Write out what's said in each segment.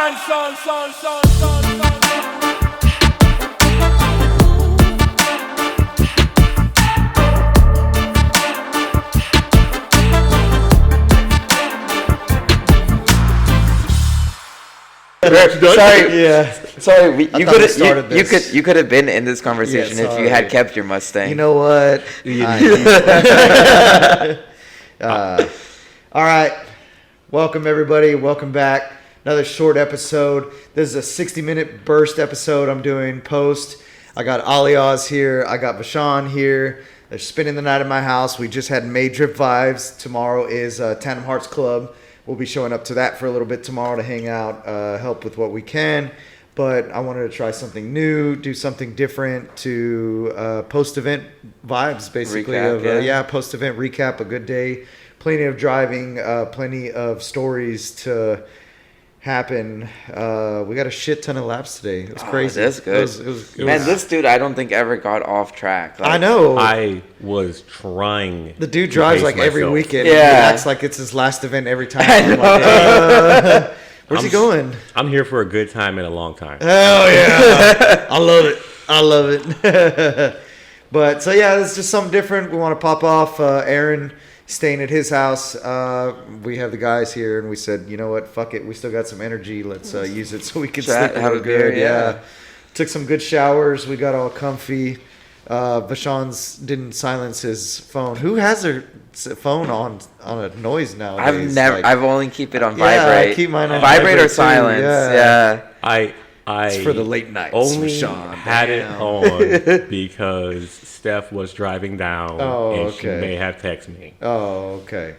Sorry. Yeah. Sorry. You could have been in this Yeah, conversation if you had kept your Mustang. You know what? All right. Welcome, everybody. Welcome back. Another short episode. This is a 60-minute burst episode I'm doing post. I got Alyaz here. I got Vashaun here. They're spending the night at my house. We just had May Drift Vibes. Tomorrow is Tandem Hearts Club. We'll be showing up to that for a little bit tomorrow to hang out, help with what we can. But I wanted to try something new, do something different to post-event vibes, basically. Recap, Post-event recap, a good day. Plenty of driving, plenty of stories to happen. We got a shit ton of laps today. It was crazy. That's good. This dude, I don't think ever got off track. I know. I was trying. The dude drives like every weekend. Yeah. He acts like it's his last event every time. I'm like, where's he going? I'm here for a good time and a long time. Hell yeah. I love it. But so yeah, it's just something different. We want to pop off. Aaron staying at his house. We have the guys here, and we said, you know what, fuck it. We still got some energy. Let's use it so we can sleep a little good. Yeah. Took some good showers. We got all comfy. Vashaun's didn't silence his phone. Who has their phone on a noise nowadays? I've only keep it on vibrate. I keep mine on vibrate or too, silence. Yeah. It's for the late nights. Only Vashaun. had it on because Steph was driving down and she may have texted me. Oh, okay.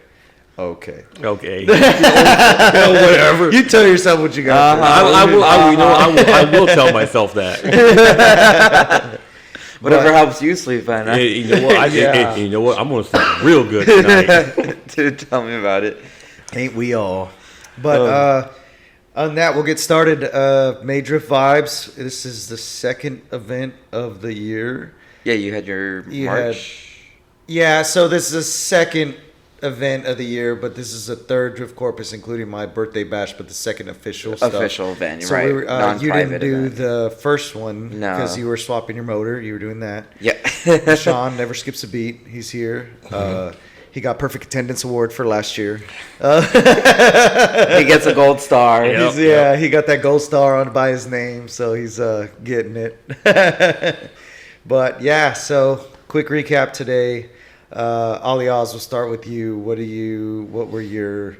Whatever. You tell yourself what you got. I will tell myself that. Whatever helps you sleep at night. You know what? I'm gonna sleep real good tonight. Dude, tell me about it. Ain't we all? But on that, we'll get started. May Drift Vibes. This is the second event of the year. Yeah, you had your March. So this is the second event of the year, but this is the third Drift Corpus, including my birthday bash, but the second official event, so right? You didn't do event. the first one because No. you were swapping your motor. You were doing that. Yeah. Sean never skips a beat. He's here. He got perfect attendance award for last year. He gets a gold star. Yep. He got that gold star on by his name, so he's getting it. But yeah, so quick recap today. Alyaz, we'll start with you. What were your?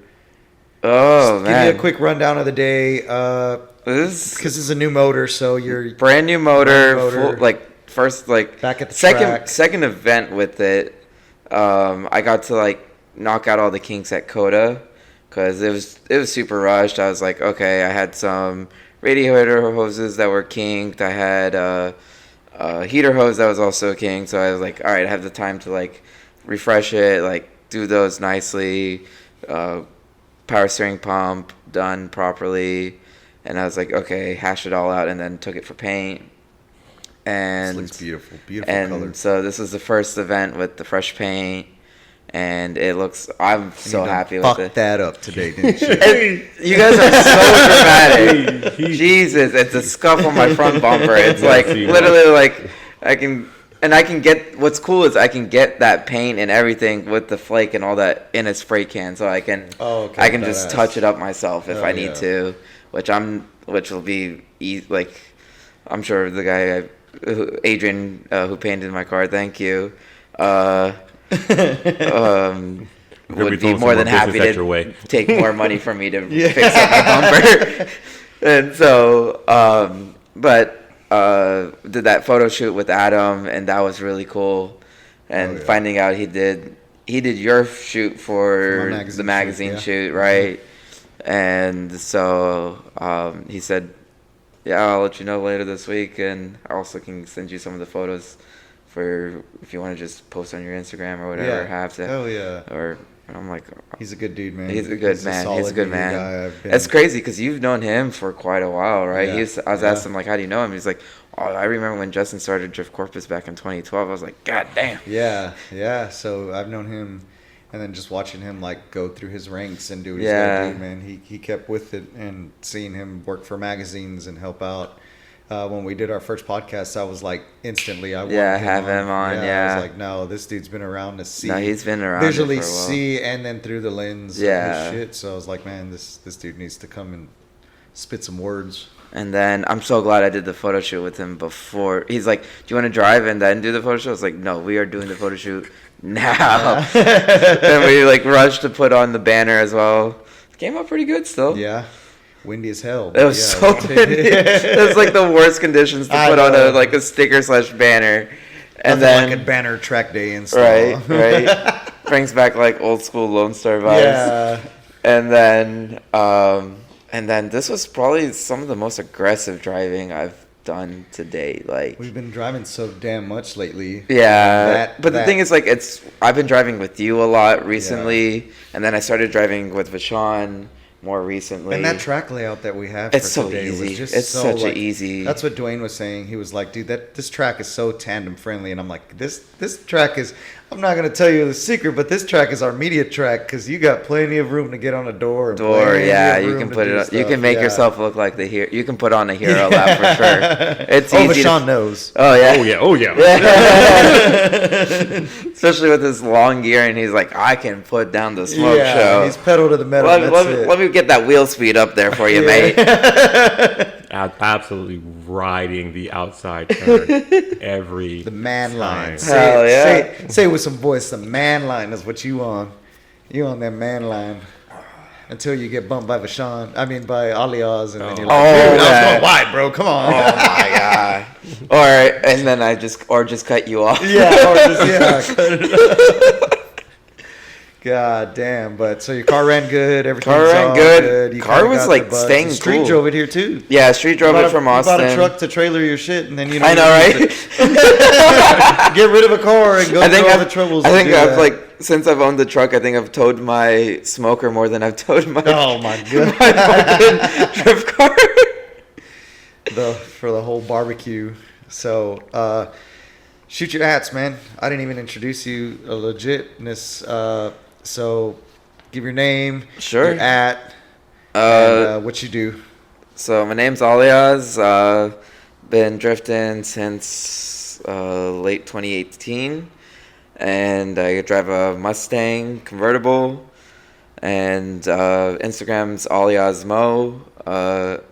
Oh man! Give me a quick rundown of the day. Because this is a new motor, so you're brand new motor. Full, back at the track. Second event with it. I got to knock out all the kinks at Coda because it was super rushed. I was like, okay, I had some radiator hoses that were kinked. I had a heater hose that was also kinked. So I was like, all right, I have the time to refresh it, do those nicely. Power steering pump done properly, and I was like, okay, hash it all out, and then took it for paint. And this looks beautiful color. So this is the first event with the fresh paint, and it looks. I'm so happy with it. Fucked that up today, didn't you? You guys are so dramatic. Jesus, it's a scuff on my front bumper. It's literally I can get. What's cool is I can get that paint and everything with the flake and all that in a spray can, so I can just touch it up myself if I need to, which will be easy. I'm sure the guy. Adrian, who painted my car, thank you. Would be more than happy to take more money from me to fix up my bumper. And so, did that photo shoot with Adam, and that was really cool. And finding out he did your shoot for the magazine shoot, right? And so he said, yeah, I'll let you know later this week, and I also can send you some of the photos for if you want to just post on your Instagram or whatever. Hell yeah. Or I'm like, he's a good dude, man. He's a good man. It's crazy because you've known him for quite a while, right? Yeah. I was asking him how do you know him? He's like, oh, I remember when Justin started Drift Corpus back in 2012. I was like, God damn. Yeah. So I've known him And then just watching him like go through his ranks and do what he's got to do, man. He kept with it, and seeing him work for magazines and help out. When we did our first podcast, I was like instantly, I wanted him on. I was like, no, this dude's been around to see. No, he's been around visually see, and then through the lens of his shit. So I was like, man, this dude needs to come and spit some words. And then I'm so glad I did the photo shoot with him before. He's like, do you want to drive and then do the photo shoot? I was like, no, we are doing the photo shoot now. And we like rushed to put on the banner as well. It came out pretty good still. Yeah. Windy as hell. It was so windy. It was like the worst conditions to put on a sticker / banner. And then like a banner track day install. Right. Brings back like old school Lone Star vibes. Yeah. And then this was probably some of the most aggressive driving I've done to date. Like, we've been driving so damn much lately. Yeah. But the thing is, like, I've been driving with you a lot recently, and then I started driving with Vashaun more recently. And that track layout that we have it's for so today easy. was just it's so such like, an easy. That's what Dwayne was saying. He was like, dude, this track is so tandem friendly. And I'm like, this track is, I'm not going to tell you the secret, but this track is our media track because you got plenty of room to get on a door. Yeah, you can put it on, you can make yourself look like the hero. You can put on a hero lap for sure. It's easy. Vashaun knows. Oh yeah. Oh yeah. Especially with his long gear, and he's like, I can put down the smoke show. He's pedal to the metal. Let me get that wheel speed up there for you, mate. Absolutely riding the outside turn the man line. Hell yeah. Say with some voice, the man line is what you on. You on that man line. Until you get bumped by by Alyaz, and then you're like, dude, I was going wide, bro. Come on. Oh my god. And then I just cut you off. Cut it off. God damn! But so your car ran good. Everything ran good. You car was like staying Street cool. drove it here too. Yeah, Street drove it from Austin. You bought a truck to trailer your shit, and then I know, right? Get rid of a car and go through all the troubles. I think I've since I've owned the truck, I think I've towed my smoker more than I've towed my. Oh my god! My drift car. For the whole barbecue. So, shoot your hats, man. I didn't even introduce you a legitness. So, give your name, sure, your at, and what you do. So my name's Alyaz. Been drifting since late 2018, and I drive a Mustang convertible. And Instagram's Alyaz Mo.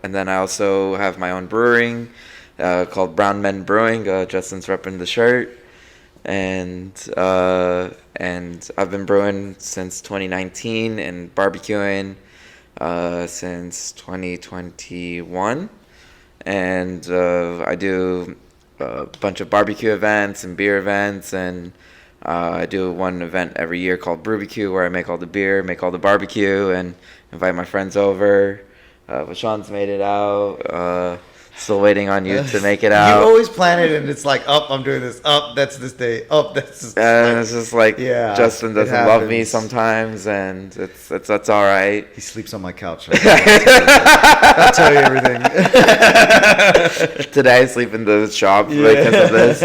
And then I also have my own brewing called Brown Men Brewing. Justin's repping the shirt. And I've been brewing since 2019 and barbecuing since 2021. And I do a bunch of barbecue events and beer events, and I do one event every year called Brewbecue, where I make all the beer, make all the barbecue, and invite my friends over. Vashaun's made it out. Still waiting on you to make it out. You always plan it, and it's like, I'm doing this. That's this day. That's this. And it's just like, Justin doesn't love me sometimes, and that's all right. He sleeps on my couch. I'll tell you everything. Today I sleep in the shop because of this.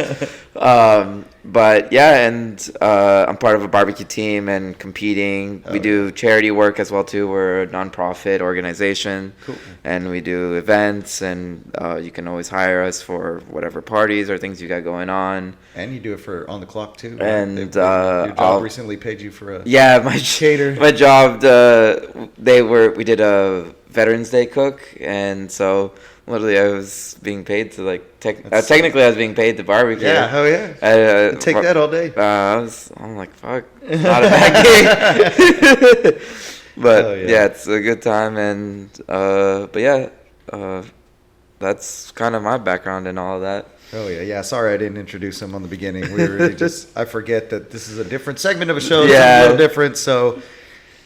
But yeah, and I'm part of a barbecue team and competing. We do charity work as well too. We're a nonprofit organization, cool. And we do events, and you can always hire us for whatever parties or things you got going on. And you do it for on the clock too. Right? And your job recently paid you for a my cater. My job. We did a Veterans Day cook, and so. Literally, I was being paid to technically, I was being paid to barbecue. Yeah, hell yeah. Take that all day. I'm like, fuck, not a bad gig. But yeah, it's a good time, and that's kind of my background and all of that. Oh yeah. Sorry, I didn't introduce him on the beginning. We were really I forget that this is a different segment of a show. Yeah, a little different. So,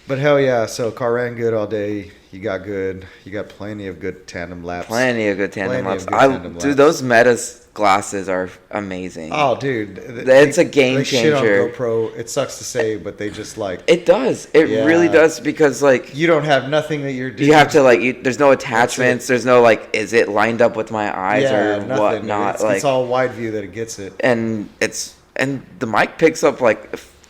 but hell yeah. So car ran good all day. You got good. You got plenty of good tandem laps. Dude, those Metas glasses are amazing. Oh, dude. It's a game changer. Shit on GoPro. It sucks to say, but they just It does. It really does, because you don't have nothing that you're doing. You have to there's no attachments. There's no is it lined up with my eyes or nothing. whatnot. It's all wide view that it gets it. And the mic picks up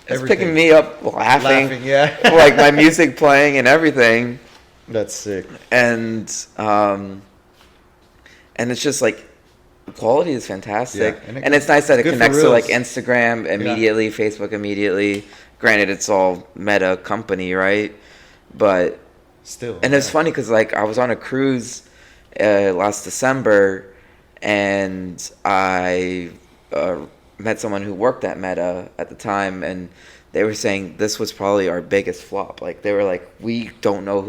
It's picking me up laughing. Yeah. Like my music playing and everything. That's sick. And it's just like the quality is fantastic. Yeah, and it's nice that it connects to like Instagram immediately, Facebook immediately. Granted, it's all Meta company, right? But still. And it's funny because like I was on a cruise last December, and I met someone who worked at Meta at the time, and they were saying this was probably our biggest flop. Like they were like, we don't know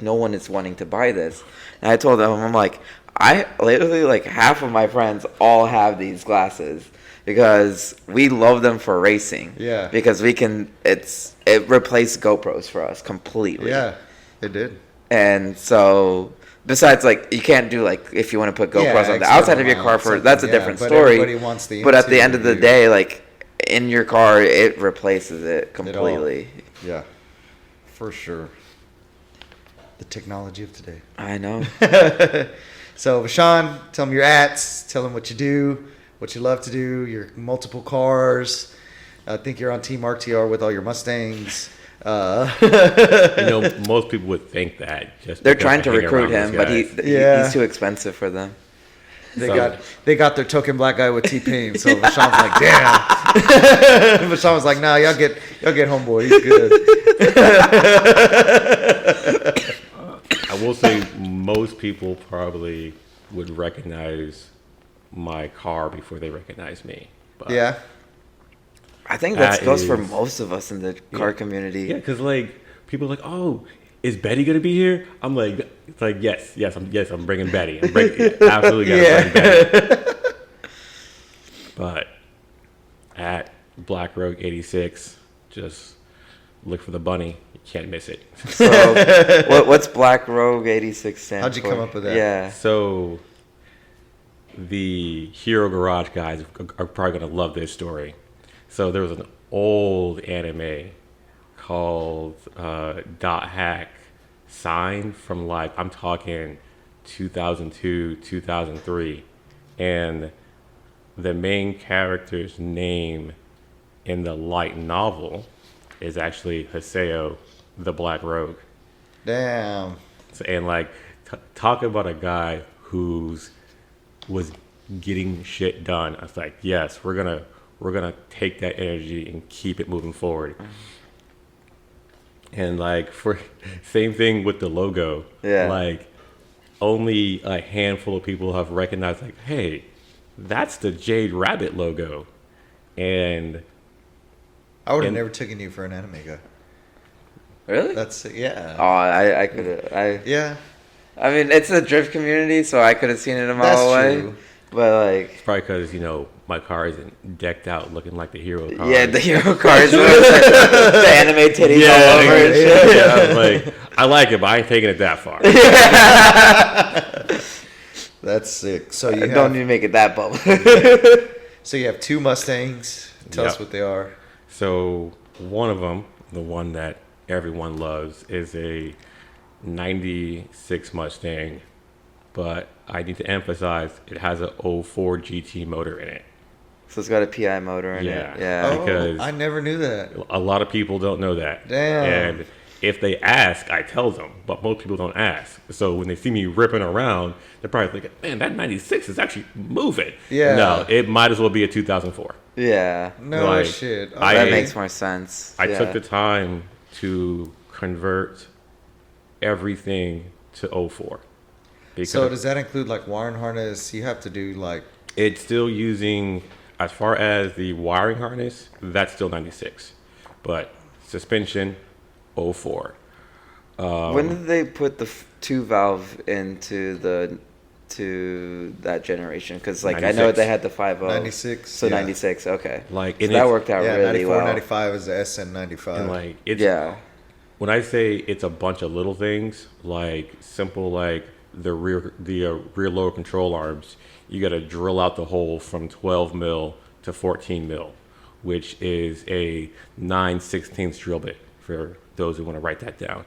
no one is wanting to buy this. And I told them, I'm like, I literally like half of my friends all have these glasses because we love them for racing. Yeah. Because it replaced GoPros for us completely. Yeah, it did. And so besides, like, you can't do, like, if you want to put GoPros on the outside of your car that's a different story. Everybody wants but at the end of the day, like, in your car, it replaces it completely. Yeah, for sure. The technology of today. I know. So, Vashaun, tell them your ats. Tell them what you do, what you love to do, your multiple cars. I think you're on Team RTR with all your Mustangs. Most people would think that. They're trying to recruit him, but he's too expensive for them. They got their token black guy with T-Pain, so Vashaun's like, damn. Vashaun was like, nah, y'all get homeboy. He's good. I will say most people probably would recognize my car before they recognize me. But yeah. I think that goes for most of us in the car community. Yeah, because like people are like, oh, is Betty gonna be here? I'm like, it's like yes, I'm bringing Betty. Absolutely gotta bring Betty. But at Black Rogue 86, just look for the bunny. You can't miss it. So, what's Black Rogue 86 stand for? How'd you come up with that? Yeah. So the Hero Garage guys are probably gonna love this story. So there was an old anime called Dot Hack Sign from like, I'm talking 2002, 2003. And the main character's name in the light novel is actually Haseo, the Black Rogue. Damn. So, and like, talk about a guy was getting shit done. I was like, yes, we're gonna take that energy and keep it moving forward. And like for same thing with the logo. Yeah. Like only a handful of people have recognized like, hey, that's the Jade Rabbit logo. And I would have never taken you for an anime guy. Really? That's yeah. Oh, I could have. Yeah. I mean, it's a drift community, so I could have seen it a mile away. True. But like, it's probably because my car isn't decked out looking like the hero car. Yeah, the hero cars with the anime titties all over and shit. Yeah, I was like, I like it, but I ain't taking it that far. That's sick. So you don't even make it that bubble. So you have two Mustangs. Tell us what they are. So one of them, the one that everyone loves, is a 96 Mustang, but I need to emphasize it has a 04 GT motor in it. So it's got a PI motor in it. Yeah. Because I never knew that. A lot of people don't know that. Damn. And if they ask, I tell them, but most people don't ask. So when they see me ripping around, they're probably thinking, man, that 96 is actually moving. Yeah. No, it might as well be a 2004. Yeah. No shit. Okay. That makes more sense. I took the time to convert everything to 04. So does that include like wiring harness? You have to do like... It's still using, as far as the wiring harness, that's still 96. But suspension, 04. When did they put the 2-valve into that generation? Because like 96. I know they had the 5.0. 96. So 96, okay. Like so that worked out really 94, well. 95 is the SN95. And like it's, when I say it's a bunch of little things, like simple like the rear lower control arms, you got to drill out the hole from 12 mil to 14 mil, which is a 9/16 drill bit for those who want to write that down.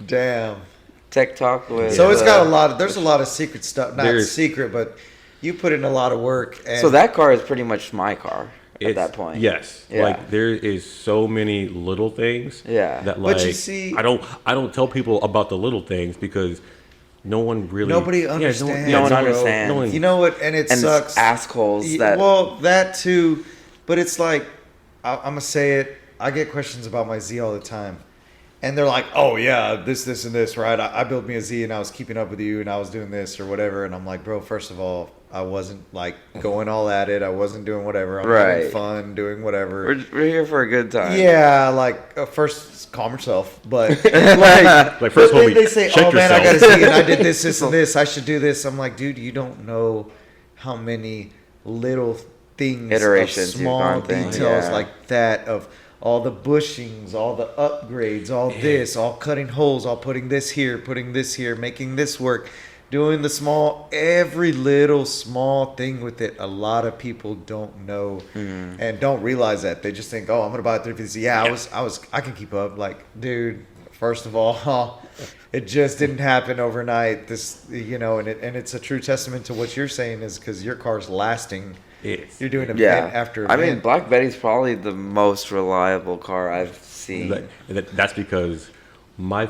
Damn. Tech Talk with. So it's got a lot of. There's a lot of secret stuff. Not secret, but you put in a lot of work. And so that car is pretty much my car. at that point. Yes. Yeah. Like there is so many little things. Yeah. That But like you see- I don't tell people about the little things because nobody understands. No one bro. understands. No one- You know what? And it And sucks. it's assholes that. Well, that too. But it's like, I'm going to say it. I get questions about my Z all the time. And they're like, oh, yeah, this, and this, right? I built me a Z and I was keeping up with you and I was doing this or whatever. And I'm like, bro, first of all, I wasn't like going all at it. I wasn't doing whatever. I'm having Right. fun, doing whatever. We're here for a good time. Yeah, like first calm yourself, but Like first of all, they say, check "Oh man, I yourself." gotta see it. I did this, and this. I should do this." I'm like, dude, you don't know how many little things, Iterations of you've small gone through, details yeah. like that of all the bushings, all the upgrades, all this, all cutting holes, all putting this here, making this work. Doing the small, every little small thing with it, a lot of people don't know and don't realize that. They just think, "Oh, I'm gonna buy a 350Z." Yeah, I can keep up. Like, dude, first of all, it just didn't happen overnight. This, and it's a true testament to what you're saying is because your car's lasting. You're doing event Yeah. after I event. mean, Black Betty's probably the most reliable car I've seen. That's because my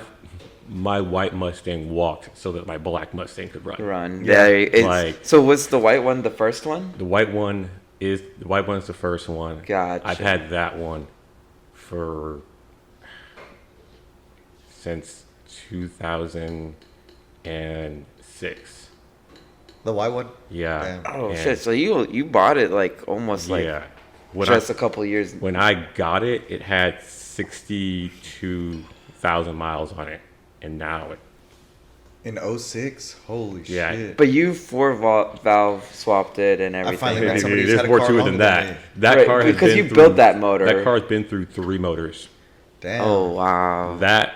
white Mustang walked so that my black Mustang could run. Yeah. Like- So was the white one the first one? The white one is the first one. Gotcha. I've had that one since 2006. The white one. Yeah. Damn. Oh And- shit! So you bought it like almost like yeah. just a couple years. When I got it, it had 62,000 miles on it, and now it. In 06? Holy Yeah. shit. But you valve swapped it and everything. finally met right? somebody who's There's had a more car to it longer than than that. me. That Right, car has because been you through- built that motor. That car's been through 3 motors. Damn. Oh wow. That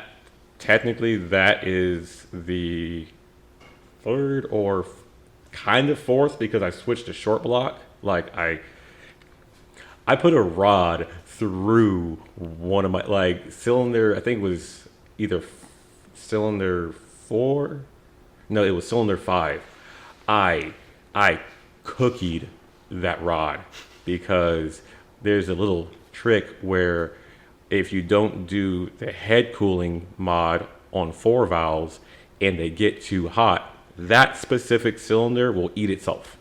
technically that is the third or kind of fourth because I switched to short block. Like I put a rod through one of my cylinder. I think it was either cylinder 4. No, it was cylinder 5. I cookied that rod because there's a little trick where if you don't do the head cooling mod on 4 valves and they get too hot, that specific cylinder will eat itself.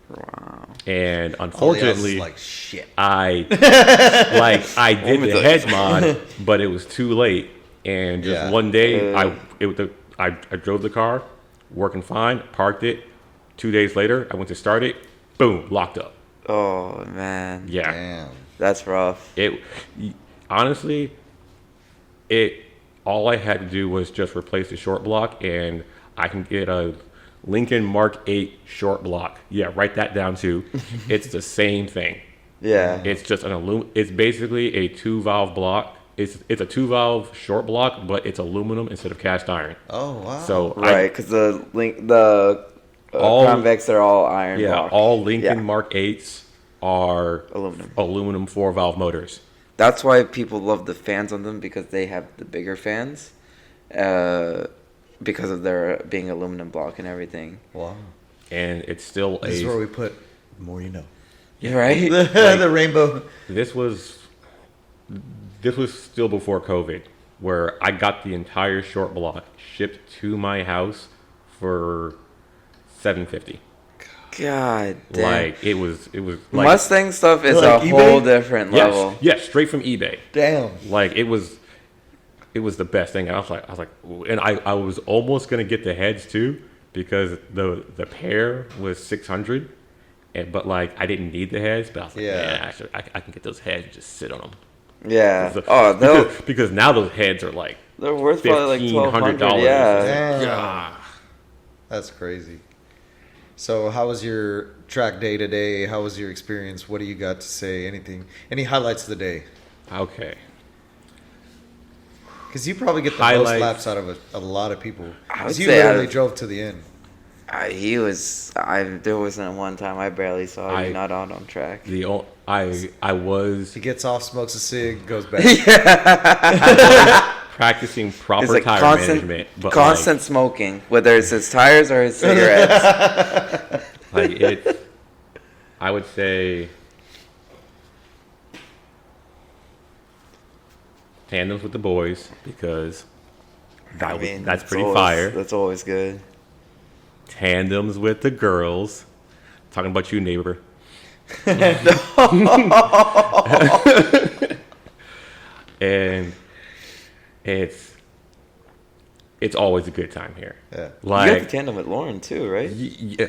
Wow. And Alyaz is unfortunately, like shit. I did the head mod, but it was too late. And just Yeah. one day, I drove the car, working fine, parked it. 2 days later, I went to start it, boom, locked up. Oh man. Yeah, Damn. That's rough. it honestly, all I had to do was just replace the short block, and I can get a Lincoln Mark 8 short block. Yeah, write that down too. It's the same thing. Yeah. It's just it's basically a 2-valve block. It's a 2-valve short block, but it's aluminum instead of cast iron. Oh wow. So Right, because the All- convex are all iron. block. all Lincoln Yeah. Mark 8s are Aluminum. 4-valve motors. That's why people love the fans on them because they have the bigger fans, because of their being aluminum block and everything. Wow. And it's still This is where we put more you know. Yeah, right. The rainbow. This was still before COVID, where I got the entire short block shipped to my house for $750. God damn. Like it was like Mustang stuff is Like a eBay? whole different level. yes, straight from eBay. Damn. Like it was the best thing. I was like, ooh. And I was almost gonna get the heads too because the pair was $600, but like I didn't need the heads. But I was like, Yeah. yeah, actually, I can get those heads and just sit on them. Yeah. So- Oh, because now those heads are like they're worth probably like $1,200. $1,500. Yeah. Damn. ah. That's crazy. So how was your track day today? How was your experience? What do you got to say? Anything? Any highlights of the day? Okay. Because you probably get the Highlights. most laps out of a lot of people. I would Because you say literally out of- drove to the end. There wasn't one time I barely saw you not out on track. I was He gets off, smokes a cig, goes back. practicing proper It's like tire constant, management, but constant smoking, whether it's his tires or his cigarettes. like it. I would say tandems with the boys because that's pretty always, fire. That's always good. Tandems with the girls. Talking about you, neighbor. And it's always a good time here. Yeah. You got the tandem with Lauren too, right? Yeah.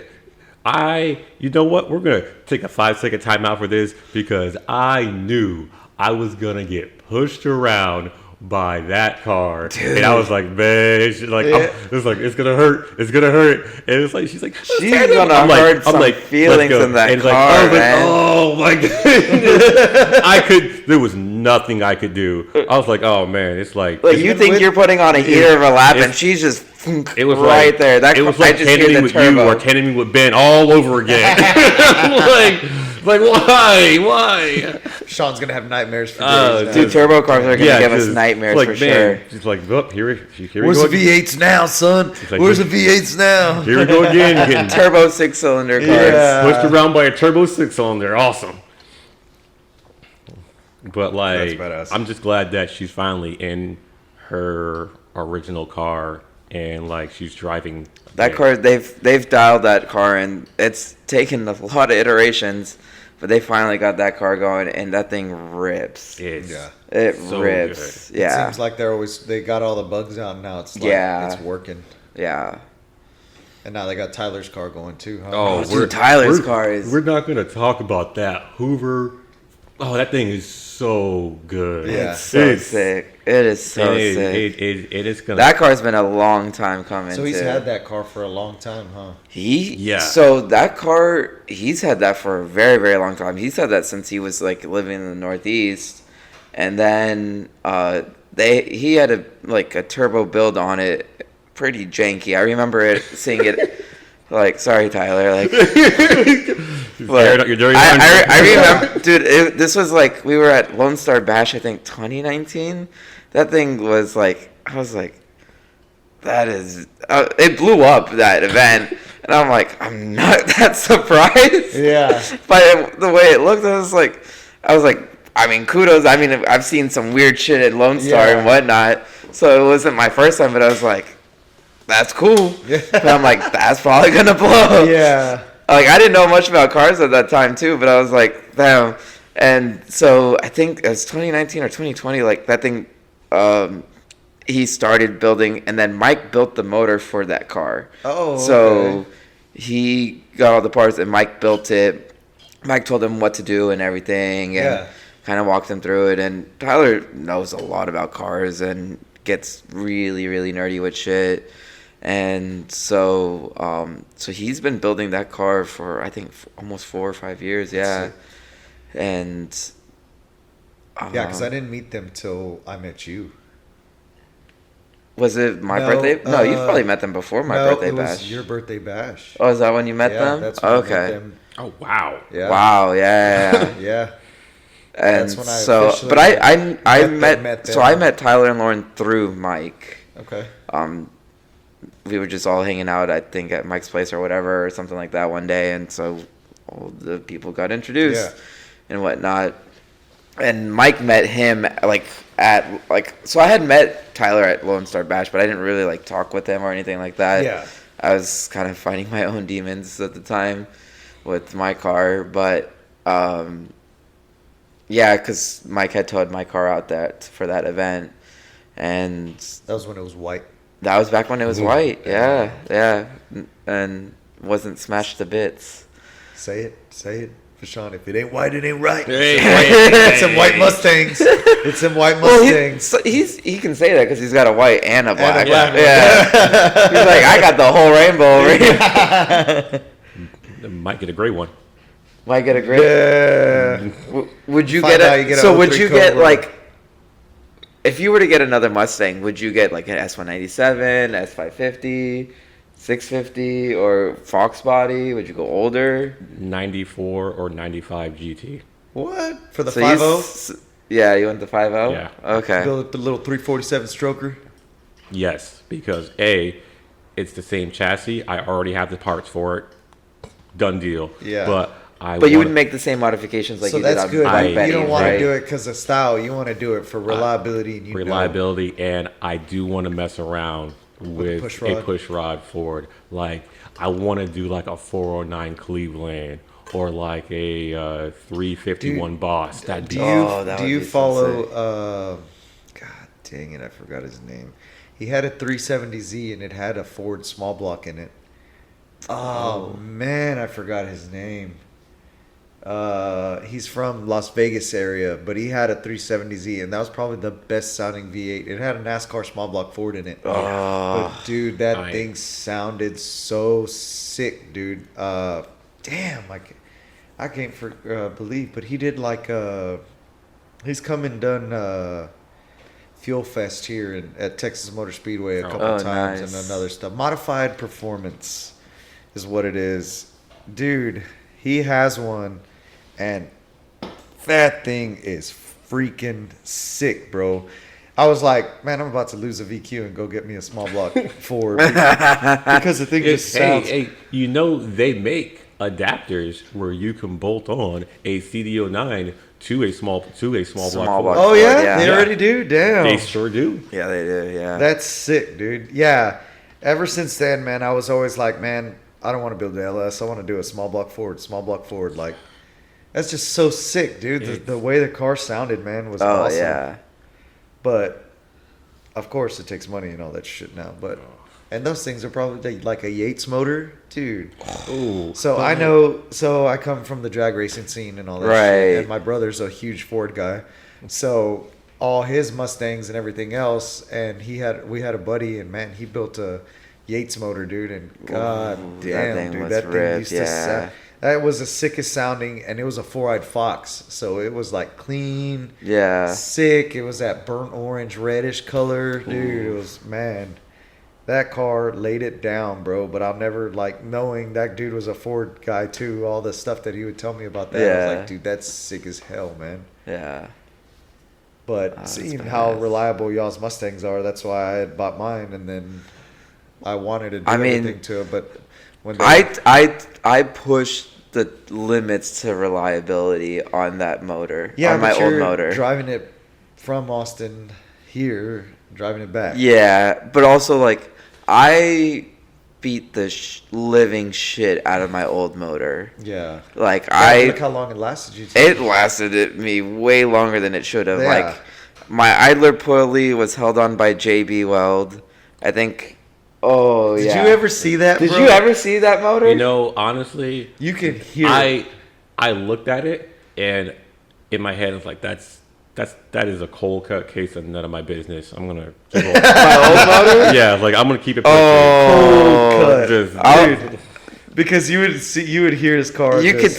You know what? We're going to take a 5-second timeout for this because I knew I was going to get pushed around by that car. Dude. And I was like, man, she's like, it's like, it's going to hurt. It's going to hurt. And it's like, she's like, she's going to hurt some feelings in that car, I was man. like, oh my goodness. There was nothing I could do. I was like, oh man, it's like you think you're putting on a heater of a lap and she's just it was right like, there. It was like tandeming with you or tandeming with Ben all over again. like why? Sean's gonna have nightmares for days now. Dude, turbo cars are gonna give us nightmares like, for sure. She's like, look, here we Where's go. the V8s now, son? Like, Where's the V8s now? Here we go again. Getting Turbo 6-cylinder cars. Yeah. pushed around by a turbo 6-cylinder. Awesome. But like, That's badass. I'm just glad that she's finally in her original car and like she's driving That car, they've dialed that car, and it's taken a lot of iterations, but they finally got that car going, and that thing rips. It's It so rips. good. Yeah. It seems like they got all the bugs out now. It's like, it's working. Yeah. And now they got Tyler's car going too, huh? Oh, Dude, Tyler's car is. We're not gonna talk about that Hoover. Oh, that thing is so good. Yeah. It's so sick. It is so sick. It is gonna. That car's been a long time coming. So he's too. had that car for a long time, huh? Yeah. So that car, he's had that for a very, very long time. He's had that since he was like living in the Northeast, and then he had a turbo build on it, pretty janky. I remember seeing it. Like, sorry, Tyler. Like, you're dirty. I remember, dude. This was like we were at Lone Star Bash, I think, 2019. That thing was like, I was like, that is. It blew up that event, and I'm like, I'm not that surprised. Yeah. But the way it looked, I was like, I mean, kudos. I mean, I've seen some weird shit at Lone Star and whatnot, so it wasn't my first time. But I was like, that's cool. Yeah. But I'm like, that's probably gonna blow. Yeah. Like, I didn't know much about cars at that time too, but I was like, damn. And so I think it was 2019 or 2020. Like that thing, he started building, and then Mike built the motor for that car. Oh. So he got all the parts, and Mike built it. Mike told him what to do and everything, and kind of walked him through it. And Tyler knows a lot about cars and gets really, really nerdy with shit. And so he's been building that car for, I think, almost 4 or 5 years. Yeah. And because I didn't meet them till I met you. Was it my birthday? No, you've probably met them before my birthday bash. Was your birthday bash. Oh, is that when you met them? That's when I met okay. them. Oh wow. Yeah. Wow. Yeah. Yeah. And That's when I so, officially but I met met them. so I met Tyler and Lauren through Mike. Okay. We were just all hanging out, I think, at Mike's place or whatever, or something like that one day, and so all the people got introduced and whatnot. And Mike met him so I had met Tyler at Lone Star Bash, but I didn't really talk with him or anything like that. Yeah. I was kind of fighting my own demons at the time with my car, but because Mike had towed my car out for that event, and that was when it was white. That was back when it was white. Yeah, and wasn't smashed to bits. Say it, Vashaun. If it ain't white, it ain't right. Hey. It's some white Mustangs. It's some white Mustangs. Well, he can say that because he's got a white and a black. black one. Yeah. He's like, I got the whole rainbow over here. Might get a gray one. Might get a gray. Yeah. Would you Find get out you get a so would 03 you get Cobra. if you were to get another Mustang, would you get an S197, S550, 650, or Fox body? Would you go older? 94 or 95 GT. What? For the So 5.0? Yeah, you went the 5.0? Yeah. Okay. Build the little 347 stroker? Yes, because it's the same chassis. I already have the parts for it. Done deal. Yeah. But But you wouldn't make the same modifications like so you did that's on good. Bike You Betty, don't want right? to do it because of style. You want to do it for reliability. And reliability, and I do want to mess around with push a push rod Ford. Like I want to do like a 409 Cleveland or like a 351 Boss. That'd be Do you that do would you be so follow? God dang it! I forgot his name. He had a 370Z and it had a Ford small block in it. Oh man, I forgot his name. He's from Las Vegas area, but he had a 370Z, and that was probably the best sounding V8. It had a NASCAR small block Ford in it. But dude, that thing sounded so sick, dude. Damn, I can't believe, but he did like he's come and done Fuel Fest here at Texas Motor Speedway a couple times, nice. and another stuff. Modified Performance is what it is, dude. He has one, and that thing is freaking sick, bro. I was like, man, I'm about to lose a VQ and go get me a small block Ford because the thing just sounds. Hey, you know they make adapters where you can bolt on a CD09 to a small block Ford. Oh yeah, yeah. they already do. Damn, They sure do. Yeah, they do. Yeah. that's sick, dude. Yeah, ever since then, man, I was always like, man, I don't want to build the LS. I want to do a small block Ford. Like, that's just so sick, dude. The way the car sounded, man, was awesome. Yeah. But of course, it takes money and all that shit now. But and those things are probably like a Yates motor, dude. Ooh. So I know. So I come from the drag racing scene and all that shit. And my brother's a huge Ford guy, so all his Mustangs and everything else. And we had a buddy, and man, he built a Yates motor, dude. And god damn, dude, that thing used to sound. That was the sickest sounding, and it was a 4-eyed fox, so it was like clean, sick. It was that burnt orange, reddish color, dude. It was, man, that car laid it down, bro. But I'll never, like, knowing that dude was a Ford guy too. All the stuff that he would tell me about that, I was like, dude, that's sick as hell, man. Yeah. But seeing how reliable y'all's Mustangs are, that's why I had bought mine, and then I wanted to do anything to it, but. I pushed the limits to reliability on that motor. Yeah, on my old motor. Driving it from Austin here, driving it back. Yeah, but also like I beat the living shit out of my old motor. Yeah. Like look how long it lasted you. It lasted me way longer than it should have. Yeah. Like my idler pulley was held on by JB Weld. I think. Oh yeah. Did you ever see that? Did bro? you ever see that motor? You know, honestly, You can hear. I looked at it, and in my head, I was like, that is a cold cut case of none of my business. I'm gonna keep it. My old motor? Yeah, like I'm gonna keep it. Cold cut. Just, Dude, because you would hear his car. You could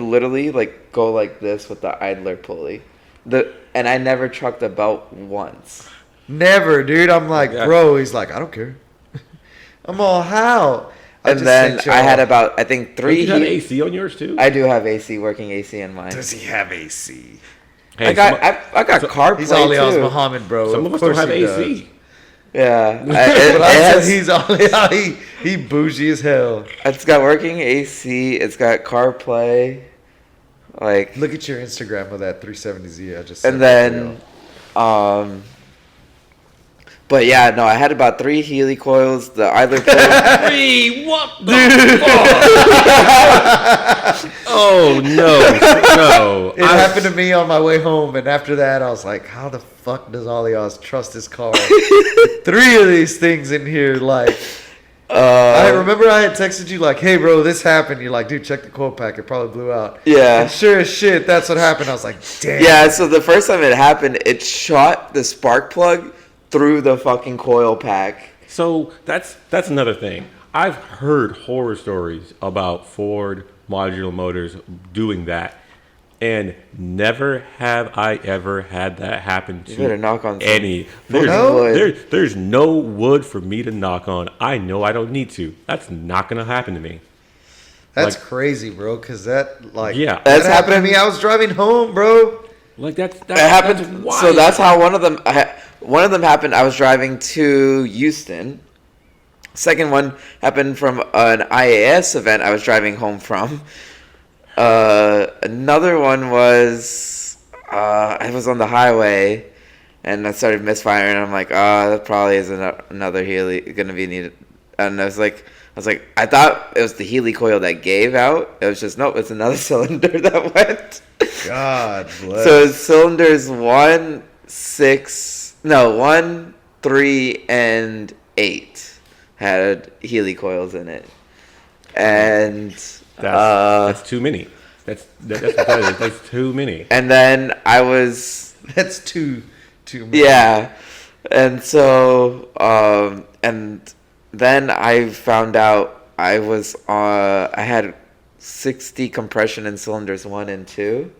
literally like go like this with the idler pulley. And I never trucked a belt once. Never, dude. I'm like, bro. He's like, I don't care. I'm all how. And then I had about, I think, 3. You have AC on yours too? I do have AC, working AC in mine. Does he have AC? Hey, I got CarPlay He's Alyaz too. Muhammad, bro. Some of us don't have AC. Yeah. He's Alyaz. He bougie as hell. It's got working AC. It's got CarPlay. Like, look at your Instagram of that 370Z. I just and then, but yeah, no, I had about 3 Healy coils. The idler pulley. 3? What the fuck? Oh no! It happened to me on my way home, and after that, I was like, "How the fuck does Alyaz trust his car? 3 of these things in here, like." I remember I had texted you like, "Hey, bro, this happened." You're like, "Dude, check the coil pack. It probably blew out." Yeah. And sure as shit, that's what happened. I was like, "Damn." Yeah. So the first time it happened, it shot the spark plug through the fucking coil pack. So that's another thing. I've heard horror stories about Ford modular motors doing that, and never have I ever had that happen to You better knock on some any. wood. There's no wood for me to knock on. I know I don't need to. That's not gonna happen to me. That's like, crazy, bro. Because that That's happened to me. I was driving home, bro. Like that happened. That's wild. So that's how one of them happened. I was driving to Houston Second one happened from an IAS event I was driving home from. Another one was I was on the highway and I started misfiring. I'm like, oh, that probably is another Healy gonna be needed. And I was like, I thought it was the Healy coil that gave out. It was just nope, it's another cylinder that went. God bless. So it's cylinders 1, 3, and 8 had Healy coils in it, and that's too many. That's too many. And then I was That's too many. yeah, and so and then I found out I had 60 compression in cylinders 1 and 2,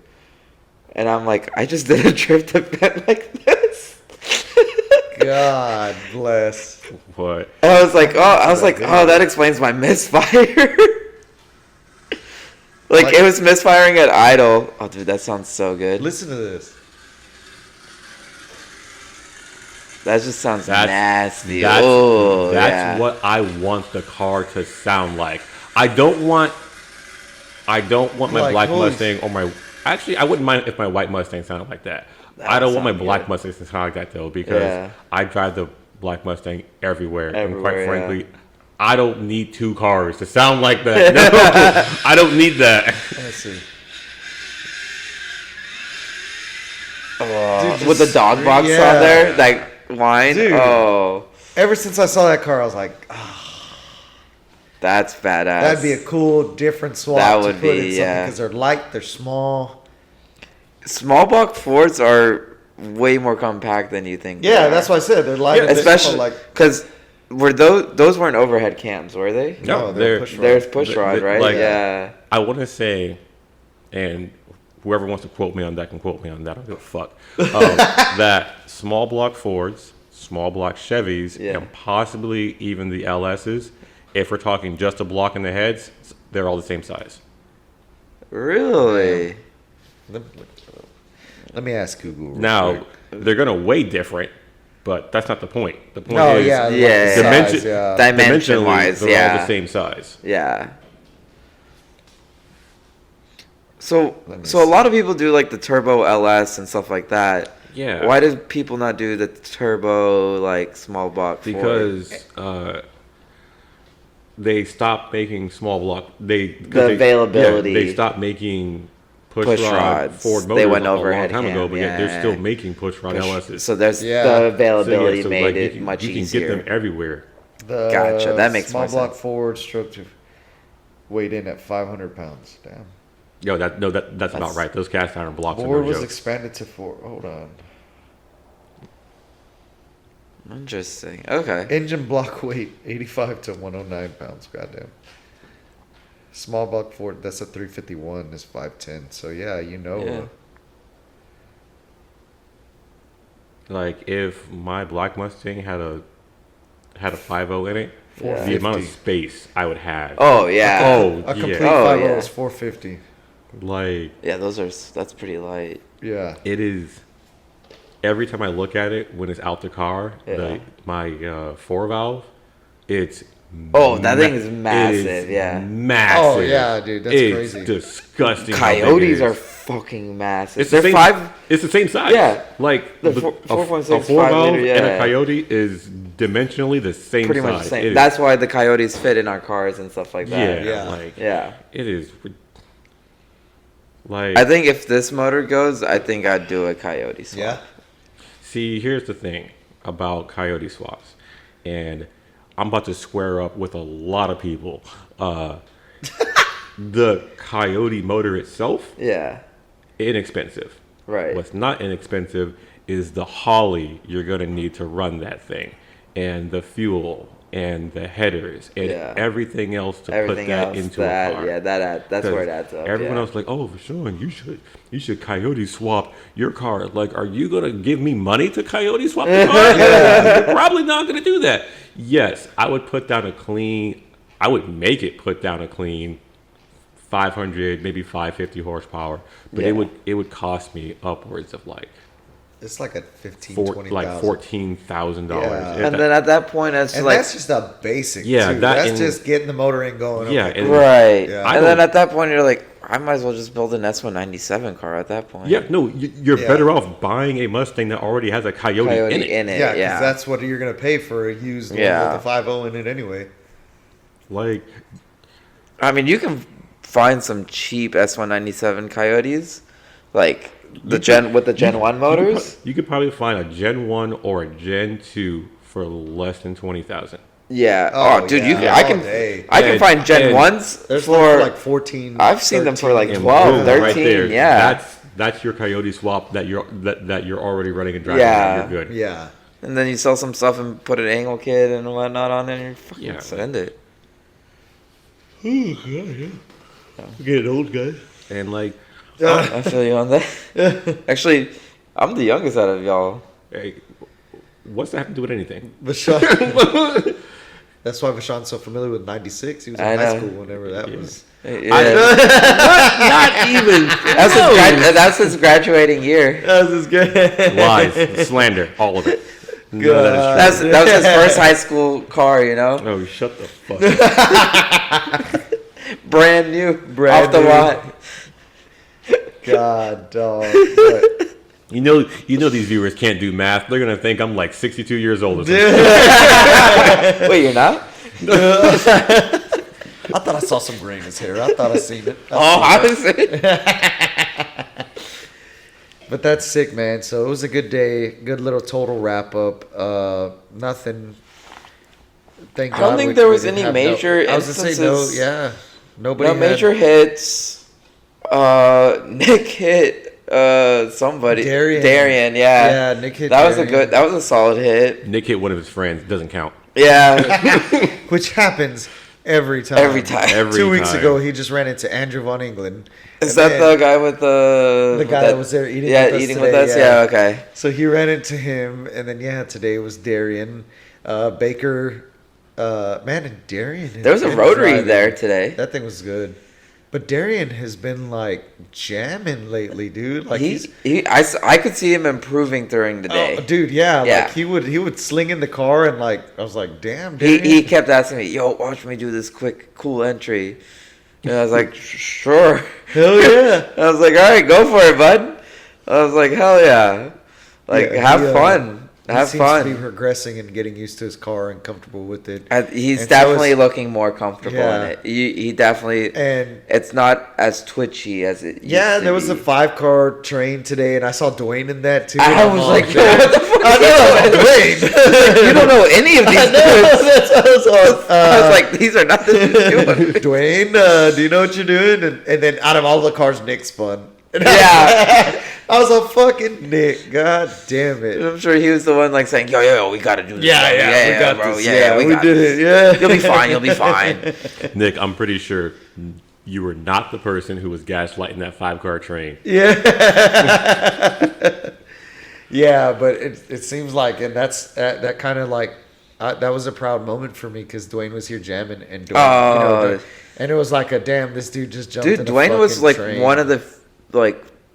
and I'm like, I just did a drift event like this. God bless. What? And I was like, oh, that explains my misfire. like it was misfiring at idle. Oh, dude, that sounds so good. Listen to this. That just sounds nasty. That's what I want the car to sound like. I don't want my Like, black holy Mustang or my. Actually, I wouldn't mind if my white Mustang sounded like that. I don't want my black Mustang to sound like that though, because I drive the black Mustang everywhere, and quite frankly, I don't need 2 cars to sound like that. No, I don't need that. Let's see. Dude, with the dog box on there, like line. Dude. Oh, Ever since I saw that car, I was like, that's badass. that'd be a cool, different swap That to would put be, in something, yeah. because they're light, they're small. Small block Fords are way more compact than you think. Yeah, that's what I said. They're light, especially like because were those weren't overhead cams, were they? no, they're push rod. There's push rod, right? like- yeah. I want to say, and whoever wants to quote me on that can quote me on that. I don't give a fuck. That small block Fords, small block Chevys, and possibly even the LSs, if we're talking just a block in the heads, they're all the same size. Really? Let me ask Google. real Now, quick. they're going to weigh different, but that's not the point. The point No, is, yeah, Yeah. size, Dimension- yeah. Dimension dimensionally, wise, they're all the same size. Yeah. So Let me a see. lot of people do like the turbo LS and stuff like that. Yeah. Why do people not do the turbo like small block? Ford? Because they stopped making small block. The availability. They stopped making push rod rods. Ford They motors went a overhead long time ago, cam, but yet they're yeah. still making push rod LSs. So there's Yeah. the So, yeah, availability so, made like, it you can, much you can easier. get them everywhere. The Gotcha, that makes small more block sense. Ford structure weighed in at 500 pounds. Damn. Yo, that's about right. Those cast iron blocks are Ford no was joke. expanded to 4. Hold on. Interesting. Okay. Engine block weight 85 to 109 pounds. Goddamn. Small block Ford, that's a 351, is 510. So yeah, Yeah. Like if my black Mustang had a 5.0 in it, Yeah. the amount of space I would have. Oh yeah. Oh, a complete yeah. 50 yeah. is 450. Like Yeah, that's pretty light. Yeah. it is. Every time I look at it when it's out the car, Yeah. my 4-valve, it's Oh, that thing is it massive, yeah. massive. Oh, yeah, dude, that's it's crazy. Disgusting. how big it Coyotes is. are fucking massive. It's the They're same. It's the same size. Yeah. like The the, 4.6 a 4-valve 5 liter, and a yeah. Coyote is dimensionally the same pretty size. much the It same. is- That's why the Coyotes fit in our cars and stuff like that. yeah, Yeah. like Yeah. it is. Like I think if this motor goes, I think I'd do a Coyote swap. Yeah. See, here's the thing about Coyote swaps, and I'm about to square up with a lot of people. The Coyote motor itself, Yeah. inexpensive. Right. What's not inexpensive is the Holly you're gonna need to run that thing, and the fuel, and the headers, and Yeah. everything else to Everything put that else into that a car. yeah, that's where it adds up. Everyone yeah. else like, oh, Vashaun, you should Coyote swap your car. Like, are you gonna give me money to Coyote swap the car? You're probably not gonna do that. Yes, I would put down a clean. I would make it put down a clean 500, maybe 550 horsepower, but Yeah. it would cost me upwards of like It's like at 15, for 20,000. like $14,000. Yeah. And then at that point, it's And like that's just a basic. Yeah, too. that that's and- just getting the motor in going. Yeah, okay, and- cool. right. Yeah. I And then don't- at that point, you're like, I might as well just build an S197 car at that point. Yeah, no, you're Yeah. better off buying a Mustang that already has a Coyote in it. Yeah, because that's what you're gonna pay for a used one Yeah. with a 5.0 in it anyway. Like, I mean, you can find some cheap S197 Coyotes, like with the Gen 1 motors. You could probably find a Gen 1 or a Gen 2 for less than 20,000. Yeah. Oh, Oh, dude, yeah, you can. all I can. day. I can And- find Gen and 1s There's one for for like 14. I've seen them for like 13. And 12, boom, 13. Yeah. That's your Coyote swap that you're already running and driving. Yeah. You're good. Yeah. And then you sell some stuff and put an angle kit and whatnot on it, and you fucking Yeah. send it. We're getting old, guys. And like, I feel you on that. Actually, I'm the youngest out of y'all. hey, what's that have to do with anything? Vashaun. That's why Vashaun's so familiar with 96. He was in I high know. school whenever that was. Yeah. Not even. That's his graduating year. That was good. Lies, slander, all of it. None of that is true. That was his first high school car, you know? Oh, shut the fuck up. Brand new. Brand off the new. lot. God, dog. But- You know these viewers can't do math. They're gonna think I'm like 62 years old or something. Wait, you're not? I thought I saw some gray in his hair. I thought I seen it. Honestly. But that's sick, man. So it was a good day. Good little total wrap up. Nothing. Thank God. I don't think we- there we was didn't any have major I was gonna say no. instances. Yeah. Nobody. No had- major hits. Nick hit somebody. Darian. yeah. Yeah, Nick hit. That was Darian. that was a solid hit. Nick hit one of his friends. Doesn't count. Yeah. Which happens every time. Every time. Every 2 weeks time. ago, he just ran into Andrew Von England. Is And that then- the guy with the guy that was there eating Yeah, with us eating today, with us. yeah. Yeah, okay. So he ran into him, and then today was Darian, Baker, and Darian. There was a been rotary driving. there today. That thing was good, but Darian has been like jamming lately, dude. Like I could see him improving during the day. oh, dude, yeah, Yeah. like he would sling in the car, and like I was like, damn, He Darian. kept asking me, "Yo, watch me do this quick, cool entry." And I was like, "Sure." Hell yeah. I was like, "All right, go for it, bud." I was like, "Hell yeah!" Like, Yeah, have he, fun. Have he seems to be fun. progressing and getting used to his car and comfortable with it. He's And so definitely is- looking more comfortable Yeah. in it. He definitely. And It's not as twitchy as it. yeah, used to there was be. a 5-car train today, and I saw Dwayne in that too. I and I'm was like, like, "Yo, what the fuck?" I know, Dwayne. You don't know any of these dudes. That's what I was on. I was like, these are not the doing. Dwayne, do you know what you're doing? And then out of all the cars, Nick spun. Yeah. I was a fucking Nick. God damn it. I'm sure he was the one like saying, "Yo, we gotta do this." Yeah, bro. yeah, we got bro. this. Yeah, we got did this. it. Yeah, You'll be fine. You'll be fine. Nick, I'm pretty sure you were not the person who was gaslighting that 5-car train. Yeah. Yeah, but it seems like, and that's that kind of like that was a proud moment for me because Dwayne was here jamming and Dwayne, and it was like a damn, this dude just jumped. Dude, in a Dwayne was fucking like train. one of the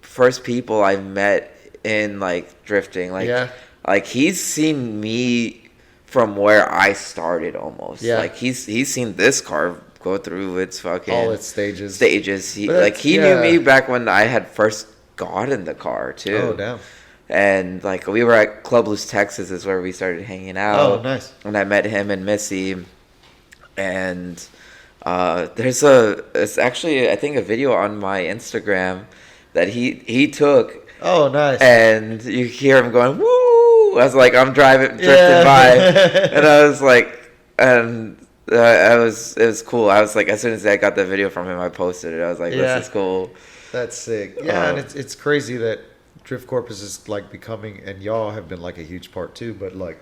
first people I met in like drifting. Like, Yeah. like he's seen me from where I started almost. Yeah. Like he's seen this car go through its fucking all its stages. He But like that's- he yeah. knew me back when I had first got in the car too. Oh damn. And like we were at Club Loose, Texas, is where we started hanging out. Oh nice. And I met him and Missy, and it's actually I think a video on my Instagram that he took, Oh nice. and you hear him going woo. I was like, I'm drifting Yeah. by, and I was like, and it was cool. I was like, as soon as I got the video from him, I posted it. I was like, Yeah. this is cool. That's sick. Yeah, and it's crazy that Drift Corpus is like becoming, and y'all have been like a huge part too. But like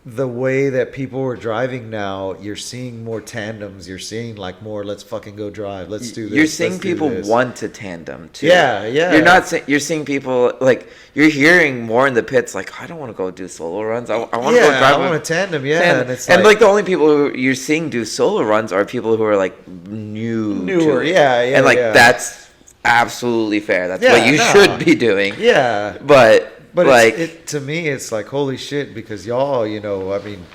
the way that people are driving now, you're seeing more tandems. You're seeing like more. Let's fucking go drive. Let's do this. You're seeing let's do people this. want to tandem too. Yeah, yeah. You're not. You're seeing people like you're hearing more in the pits. Like I don't want to go do solo runs. I want to Yeah, go drive. I want a tandem. Yeah, tandem. and it's and like the only people who you're seeing do solo runs are people who are like newer. newer. Yeah, yeah. And like yeah. that's absolutely fair. That's Yeah, what you no. should be doing. Yeah. But But like, to me, it's like, holy shit, because y'all, I mean,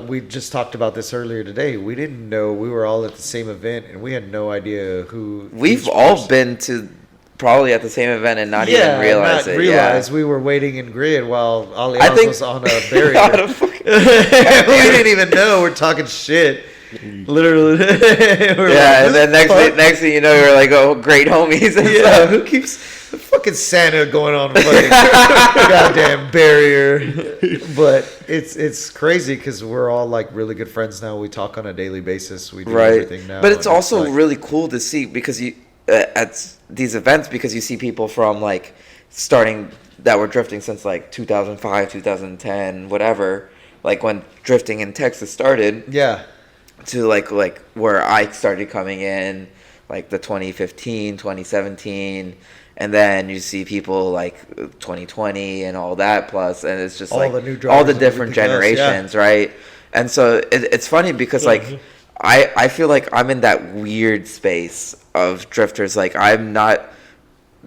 we just talked about this earlier today. We didn't know we were all at the same event, and we had no idea who. we've all been to probably at the same event and not even realize it. Realize we were waiting in grid while I Alyaz think- was on a barrier. We didn't even know. We're talking shit. Literally. And then next thing you know, you're like, oh, great homies. And stuff. Who keeps the fucking Santa going on the fucking goddamn barrier? But it's crazy because we're all like really good friends now. We talk on a daily basis. We do everything now. But it's and also like, really cool to see because you at these events because you see people from like starting that were drifting since like 2005, 2010, whatever. Like when drifting in Texas started. Yeah. To like where I started coming in, like the 2015, 2017, and then you see people like 2020 and all that plus, and it's just all like the new all the drivers different and everything else, generations, right? And so it's funny because like I feel like I'm in that weird space of drifters. Like I'm not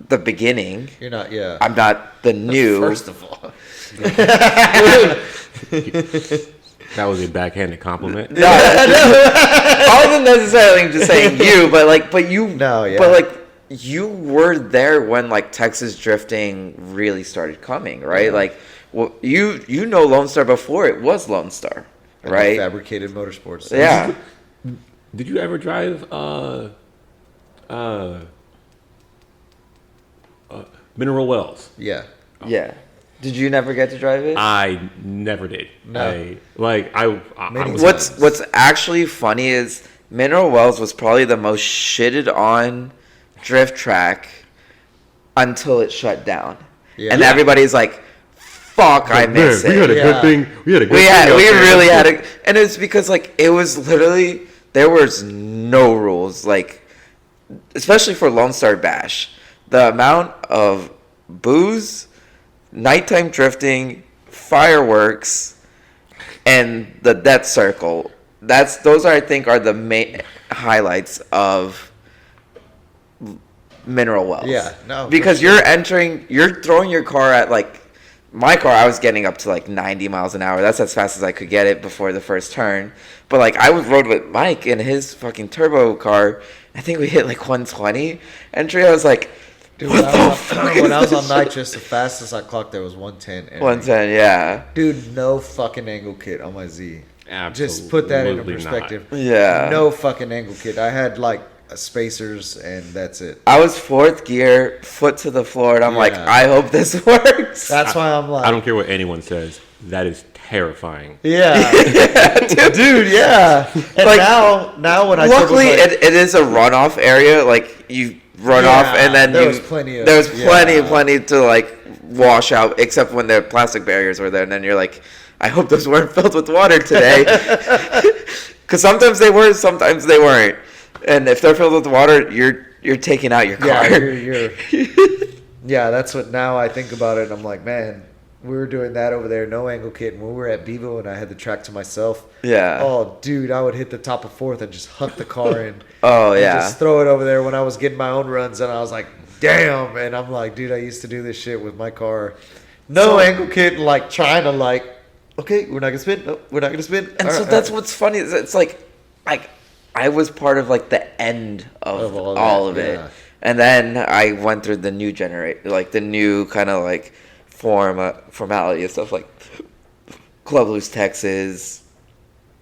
the beginning. You're not, yeah. I'm not the new. First of all. That was a backhanded compliment. No, I wasn't necessarily just saying you, but you. No, yeah. But like you were there when like Texas drifting really started coming, right? Yeah. Like, well, you know Lone Star before it was Lone Star, And right? Fabricated motorsports. Yeah. Did you ever drive Mineral Wells? Yeah. Yeah. Did you never get to drive it? I never did. No. I was What's actually funny is Mineral Wells was probably the most shitted on drift track until it shut down. Yeah. And everybody's like, fuck, I miss We had it. a good thing. We had a good We thing. really had it. And it's because like it was literally there was no rules, like especially for Lone Star Bash. The amount of booze, nighttime drifting, fireworks, and the death circle. Those I think are the main highlights of Mineral Wells. Yeah, no, because you're throwing your car at like my car. I was getting up to like 90 miles an hour. That's as fast as I could get it before the first turn. But like I rode with Mike in his fucking turbo car. I think we hit like 120 entry. I was like, Dude, what when, the I was fuck on, is when I was on this nitrous, the fastest I clocked there was 110. shit? 110, yeah. Dude, no fucking angle kit on my Z. Absolutely Just put that into not. perspective. Yeah. No fucking angle kit. I had like spacers and that's it. I was fourth gear, foot to the floor, and I'm like, Yeah. I hope this works. That's why I'm like, I don't care what anyone says. That is terrifying. yeah, Dude. dude, yeah. And Like, now when I Luckily, took like, it is a runoff area. Like you run Yeah, off, and then there was plenty of- there's plenty yeah. to like wash out, except when the plastic barriers were there. And then you're like, I hope those weren't filled with water today, because sometimes they were, sometimes they weren't. And if they're filled with water, you're taking out your car. yeah, yeah, that's what now I think about it. And I'm like, man, we were doing that over there, no angle kit. And when we were at Bevo and I had the track to myself, Yeah. oh, dude, I would hit the top of fourth and just huck the car in. Oh, and yeah. just throw it over there when I was getting my own runs. And I was like, damn. And I'm like, dude, I used to do this shit with my car. No angle kit, like trying to like, okay, we're not going to spin. No, we're not going to spin. And All so right, that's all right. what's funny. Is it's like I was part of like the end of all of it. yeah. And then I went through the new like the new kind of like formality of stuff like Club Loose Texas.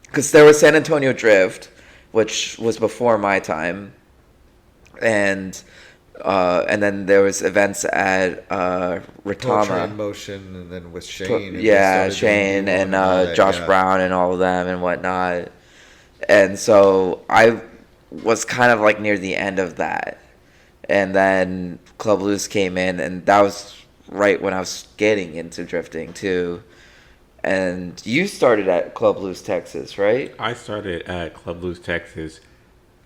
Because there was San Antonio Drift, which was before my time. And then there was events at Poetry Retama. in Motion, and then with Shane. and Yeah, they started doing Shane and all that, Josh yeah. Brown and all of them and whatnot. And so I was kind of like near the end of that. And then Club Loose came in, and that was right when I was getting into drifting too. And you started at Club Loose Texas, right? I started at Club Loose Texas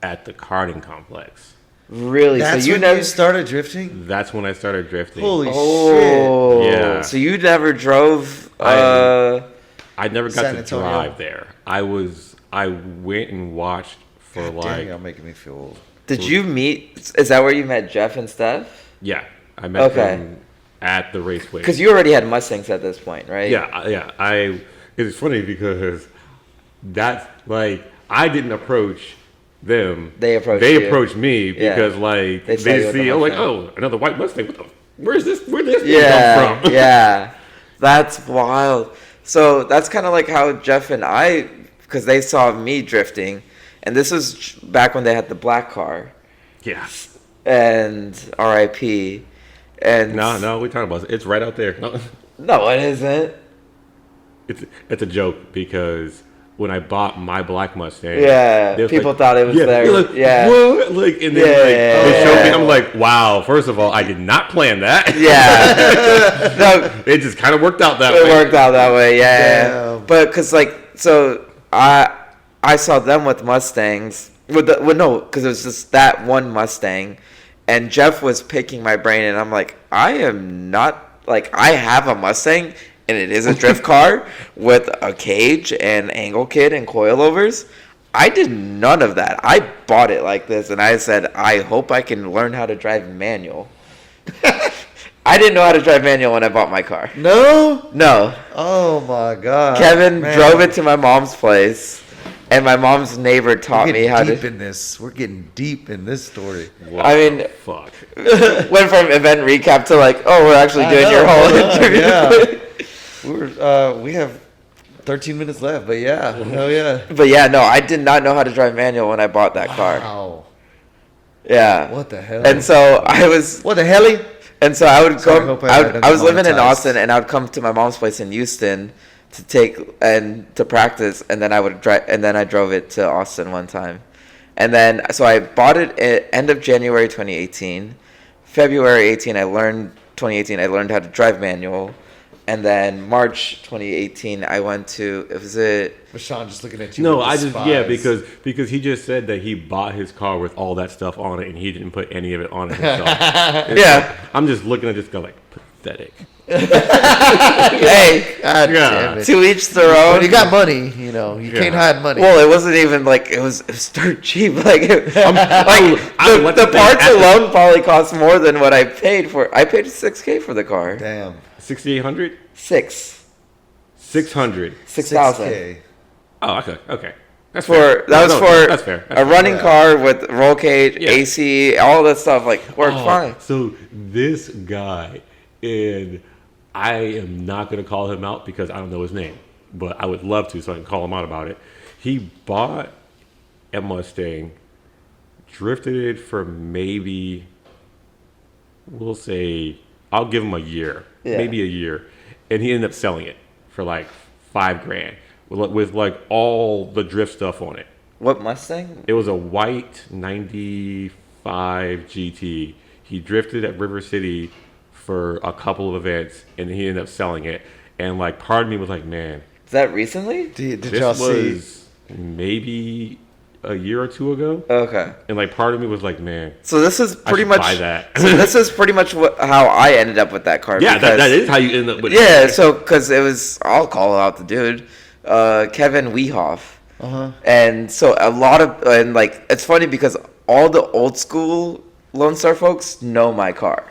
at the karting complex. Really? That's so you when never you started drifting? That's when I started drifting. Holy Oh, Yeah. So you never drove I never got San to Antonio? drive there. I went and watched for shit. like Dang, y'all making me feel old. Did you meet, is that where you met Jeff and Steph? yeah. I met Okay. them at the raceway. Because you already had Mustangs at this point, right? Yeah. It's funny because that's like I didn't approach them. They approached me because like they see, oh, like, oh, another white Mustang. Where's this come from? Yeah, that's wild. So that's kind of like how Jeff and I, because they saw me drifting, and this was back when they had the black car. Yeah. And R.I.P. And no, we're talking about it. It's right out there. No, it isn't. It's a joke because when I bought my black Mustang, people thought it was there. Like, what? Like, and then they showed me. I'm like, wow. First of all, I did not plan that. Yeah, no, it just kind of worked out that way. It worked out that way, yeah. But because I saw them with Mustangs. Because it was just that one Mustang, and Jeff was picking my brain, and I'm like, I am not like I have a Mustang. And it is a drift car with a cage and angle kit and coilovers. I did none of that. I bought it like this, and I said, I hope I can learn how to drive manual. I didn't know how to drive manual when I bought my car. No? No. Oh, my God. Kevin drove it to my mom's place, and my mom's neighbor taught me how to... We're getting deep in this story. Wow. I mean... Fuck. Went from event recap to like, oh, we're actually doing your whole interview. Yeah. We have 13 minutes left, but yeah, hell yeah. But yeah, no, I did not know how to drive manual when I bought that car. Wow. Yeah. What the hell? And so I was. What the helly? And so I would go. I was living in Austin, and I would come to my mom's place in Houston to practice, and then I would drive, and then I drove it to Austin one time, and then so I bought it at end of January 2018. February 2018, I learned how to drive manual. And then March 2018, I went to. Was it? Vashaun just looking at you. No, because he just said that he bought his car with all that stuff on it, and he didn't put any of it on it himself. Yeah, I'm just looking at this guy like pathetic. Hey, God damn it. To each their own. When you got money, you can't hide money. Well, it wasn't even like it was dirt cheap. Like, the parts alone probably cost more than what I paid for. I paid $6,000 for the car. Damn. 6,800. 600. 6,000. 6,000. Oh, okay. That's fair. A running car with roll cage, AC, all that stuff worked fine. So this guy, and I am not going to call him out because I don't know his name, but I would love to so I can call him out about it. He bought a Mustang, drifted it for maybe, we'll say, I'll give him a year, maybe a year, and he ended up selling it for like $5,000 with like all the drift stuff on it. What Mustang? It was a white 95 GT. He drifted at River City for a couple of events, and he ended up selling it. And like part of me was like, man, is that recently? Did y'all see? Was maybe a year or two ago. Okay. And like part of me was like, man. So this is pretty much buy that. So this is pretty much how I ended up with that car. Yeah, that is how you end up with it. Yeah, so because it was, I'll call out the dude, Kevin Wehoff. And so a lot of, and like, it's funny because all the old school Lone Star folks know my car.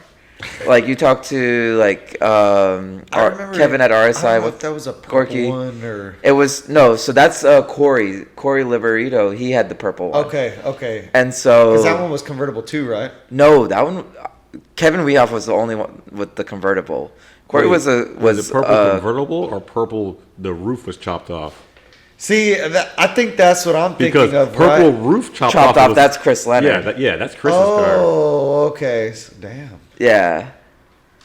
Like you talk to like Kevin at RSI with that was a purple Gorky. One or it was no, so that's Corey Liberito. He had the purple one. Okay. And so because that one was convertible too, right? No, that one. Kevin Wehoff was the only one with the convertible. Corey was it purple convertible or purple? The roof was chopped off. See, I think that's what I'm thinking because of. Purple roof chopped off. That's Chris Leonard. That's Chris's car. Oh, okay. So, damn. Yeah.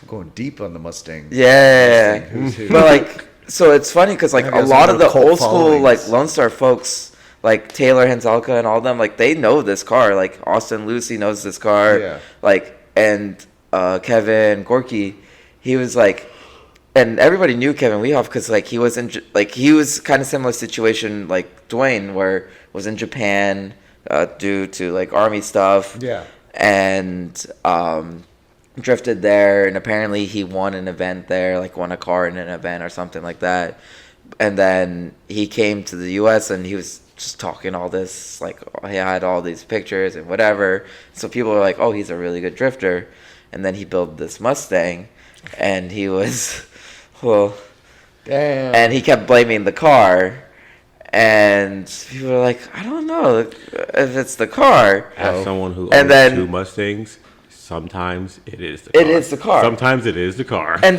I'm going deep on the Mustang. Yeah. Mustang, but like, so it's funny because like a lot of the old school like Lone Star folks, like Taylor Hanselka and all them, like they know this car. Like Austin Lucy knows this car. Yeah. Like and Kevin Gorky, he was like. And everybody knew Kevin Wehoff because like he was kind of similar situation like Dwayne, where was in Japan due to like army stuff. Yeah. And drifted there, and apparently he won an event there, like won a car in an event or something like that. And then he came to the U.S. and he was just talking all this like he had all these pictures and whatever. So people were like, "Oh, he's a really good drifter." And then he built this Mustang. and he was, well, Damn. and he kept blaming the car. And people were like, I don't know if it's the car. As someone who And owns then- 2 Mustangs, sometimes it is the car. It is the car. Sometimes it is the car. And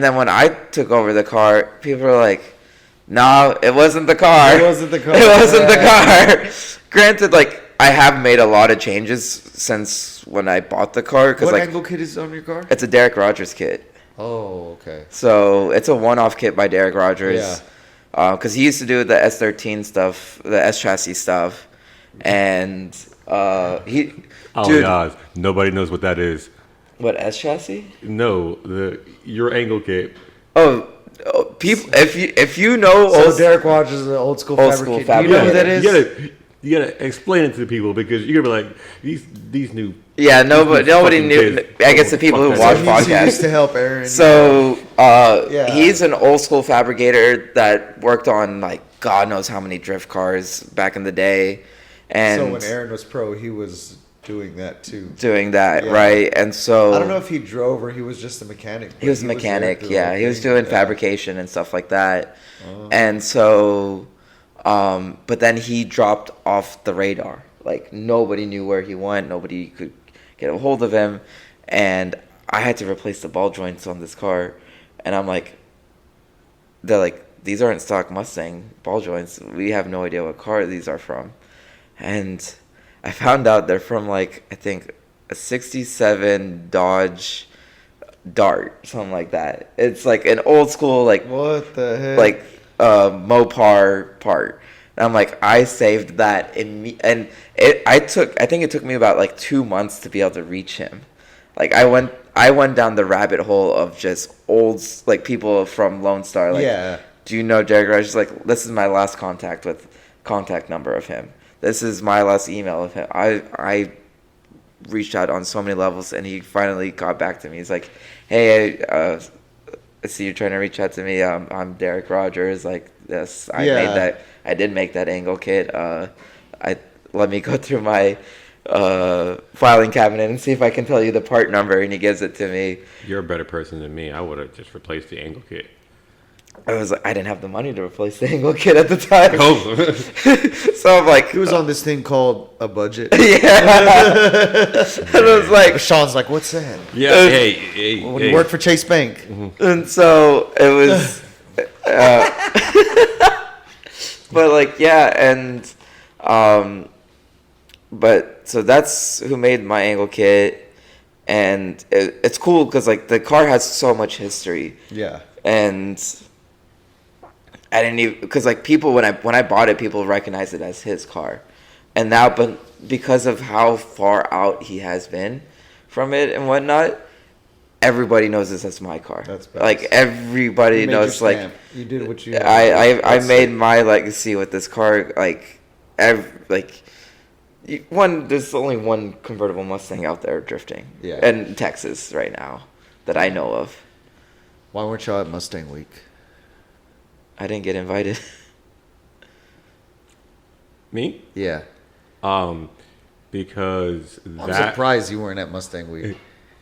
then when I took over the car, people were like, no, it wasn't the car. It wasn't the car. It wasn't the car. Granted, like, I have made a lot of changes since when I bought the car. Cause, What like, angle kit is on your car? it's a Derek Rogers kit. Oh, okay. So it's a one-off kit by Derek Rogers. Yeah. Because he used to do the S13 stuff, the S chassis stuff. And he... Oh, dude, yeah. Nobody knows what that is. what, S chassis? No, your angle kit. Oh, people! If you know, So Derek Rogers is an old school fabricator. Do you know who that is? You gotta explain it to the people because you're gonna be like these new. yeah, nobody fucking knew. kids. I guess the people who Fuck watch that. He used to podcasts. help Aaron. So Yeah. he's an old school fabricator that worked on like God knows how many drift cars back in the day, and so when Aaron was pro, he was doing that too. doing that Yeah. right. And so I don't know if he drove or he was just a mechanic. but he was a there mechanic. through the Yeah, whole he was thing. doing Yeah. fabrication and stuff like that. Oh. And so, but then he dropped off the radar. Like nobody knew where he went. Nobody could get a hold of him. And I had to replace the ball joints on this car. And I'm like, they're like, these aren't stock Mustang ball joints. We have no idea what car these are from. And I found out they're from like, I think a 67 Dodge Dart, something like that. It's like an old school, like, What the heck? like Mopar part. And I'm like, I saved that and I think it took me about like 2 months to be able to reach him. Like I went down the rabbit hole of just old like people from Lone Star. Like, Yeah. do you know Derek Rogers? Like, this is my last contact number of him. This is my last email of him. I reached out on so many levels, and he finally got back to me. He's like, hey, I see you're trying to reach out to me. I'm Derek Rogers. Like, this, I did make that angle kit. Let me go through my filing cabinet and see if I can tell you the part number, and he gives it to me. You're a better person than me. I would have just replaced the angle kit. I was like, I didn't have the money to replace the angle kit at the time. Oh. So I'm like, he was on this thing called a budget. yeah. And I was like, Sean's like, what's that? Yeah. Hey. When you work for Chase Bank. and so it was, but like, yeah. And, but so that's who made my angle kit. And it's cool because like the car has so much history. Yeah. And I didn't even, because like people when I bought it, people recognized it as his car, and now but because of how far out he has been from it and whatnot, everybody knows this as my car. That's bad. Like everybody You made your knows. Like stamp. You did what you. I made my legacy with this car. Like there's only one convertible Mustang out there drifting. Yeah. In Texas right now that I know of. Why weren't y'all at Mustang Week? I didn't get invited. Me? Yeah. Because I'm surprised you weren't at Mustang Week.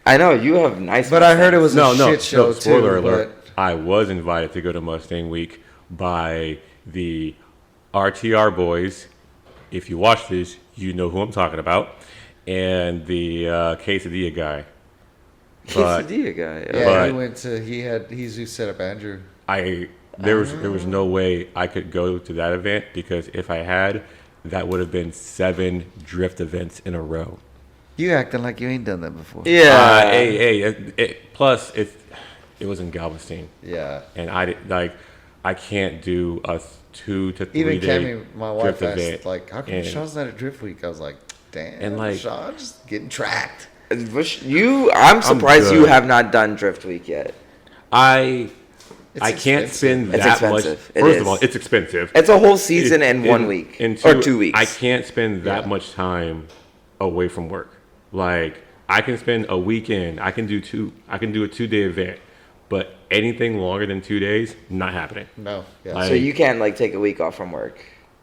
I know you have nice. But I heard it was no, a no, shit show no. Spoiler too. alert! I was invited to go to Mustang Week by the RTR boys. If you watch this, you know who I'm talking about, and the quesadilla guy. But Quesadilla guy. Yeah, But- he went to. He's who set up Andrew. there was no way I could go to that event because if I had, that would have been 7 drift events in a row. You acting like you ain't done that before. Yeah. Plus it was in Galveston, Yeah. and I can't do a 2 to 3 Even day Cammy, my wife, drift asked, event. like, how come And- Sean's not at Drift Week? I was like, damn, And, like- Sean just getting tracked. I'm surprised you good. have not done Drift Week yet. I It's can't expensive. spend It's that much. expensive. It First is. of all, it's expensive. It's a whole season in 1 week or 2 weeks. I can't spend that much time away from work. Like I can spend a weekend. I can do a 2-day event, but anything longer than 2 days, not happening. No. Yeah. Like- So you can't like take a week off from work.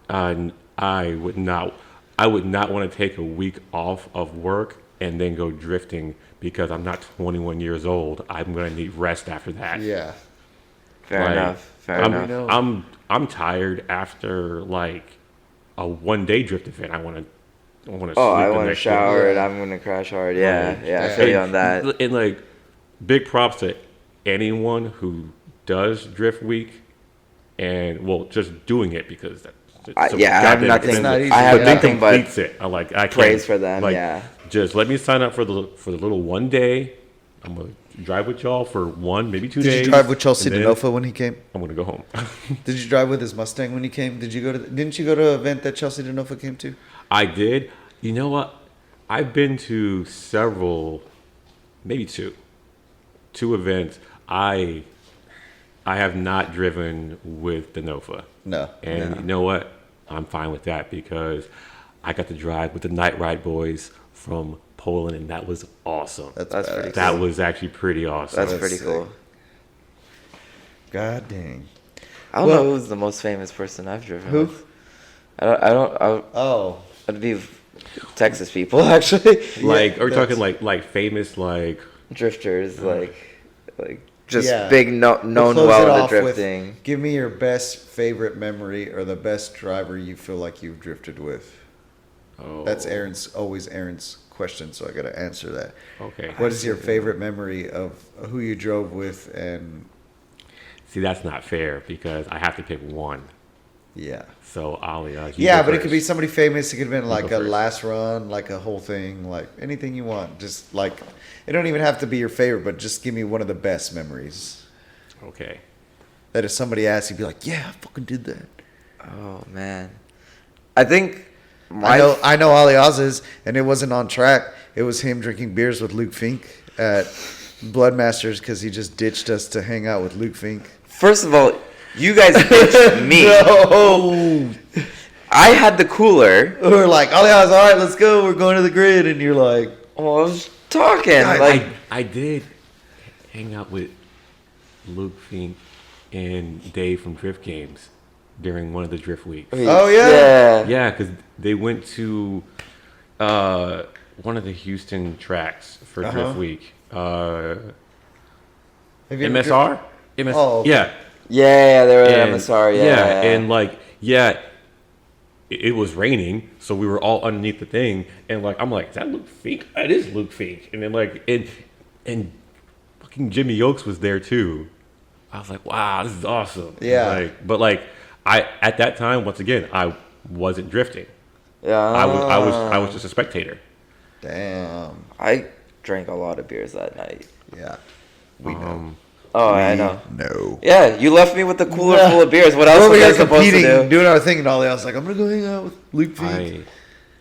I would not. I would not want to take a week off of work and then go drifting because I'm not 21 years old. I'm gonna need rest after that. Yeah. Fair enough. I'm tired after like a 1-day drift event. I want to sleep. I the want to next shower day. and I'm going to crash hard. Yeah, Right. yeah, I feel you on that. And like, big props to anyone who does drift week, and well, just doing it because that's I have nothing. It's not easy. I have Yeah. nothing but completes it. I praise can't- for them. like, Yeah. just let me sign up for the little 1 day. I'm gonna drive with y'all for 1, maybe 2 days. Did you drive with Chelsea and then DeNofa when he came? I'm gonna go home. Did you drive with his Mustang when he came? Didn't you go to an event that Chelsea DeNofa came to? I did. You know what? I've been to several, maybe two events. I have not driven with the Nova. No. And you know what? I'm fine with that because I got to drive with the Night Ride boys from Poland, and that was awesome. That's pretty badass. cool. That was actually pretty awesome. That's pretty sick. cool. God dang. I don't Well- know who's the most famous person I've driven Who? with. I Oh. It'd be Texas people, actually. Like, Yeah, are we talking that's- like famous, like, Drifters, like just Yeah. big, known We'll close well it in the off with, drifting. give me your best favorite memory or the best driver you feel like you've drifted with. oh, That's always Aaron's question, so I got to answer that. okay. What is your favorite memory of who you drove with? And See, that's not fair because I have to pick one. yeah. So, Alyaz, Yeah, but it could be somebody famous. It could have been like go a first. last run, like a whole thing, like anything you want. Just like, it don't even have to be your favorite, but just give me one of the best memories. Okay. That if somebody asks, you'd be like, yeah, I fucking did that. Oh man, I think I know Alyaz's, and it wasn't on track. It was him drinking beers with Luke Fink at Bloodmasters because he just ditched us to hang out with Luke Fink. First of all, you guys ditched me. No. I had the cooler. We're like, Alyaz, all right, let's go. We're going to the grid. And you're like, Well, I was talking. Yeah, like, I did hang out with Luke Fink and Dave from Drift Games during one of the Drift Weeks. Oh, yeah? Yeah. Yeah, because they went to one of the Houston tracks for Drift Week. have you ever MSR? Oh, okay. Yeah. Yeah, they were at And- MSR. Yeah. and like, it was raining, so we were all underneath the thing, and like, I'm like, is that Luke Fink? It is Luke Fink. And then like, and fucking Jimmy Oakes was there too. I was like, wow, this is awesome. Yeah. Like, but like, at that time, once again, I wasn't drifting. yeah. I was just a spectator. Damn. I drank a lot of beers that night. Yeah. We know. Oh, I know. No. Yeah, you left me with the cooler Yeah. full of beers. What else We're over was I here supposed to competing, do? doing our thing, and Ollie, I was like, I'm going to go hang out with Luke Fink.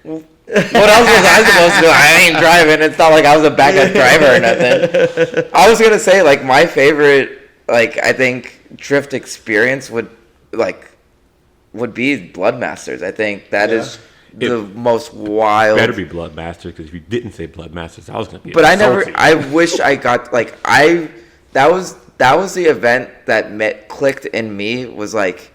What else was I supposed to do? I ain't driving. It's not like I was a backup driver or nothing. I was gonna say like my favorite, like I think drift experience would be Bloodmasters. I think that is the most wild. Better be Bloodmaster, because if you didn't say Bloodmasters, I was gonna be. But salty. I wish I got that was the event that clicked in me, was like,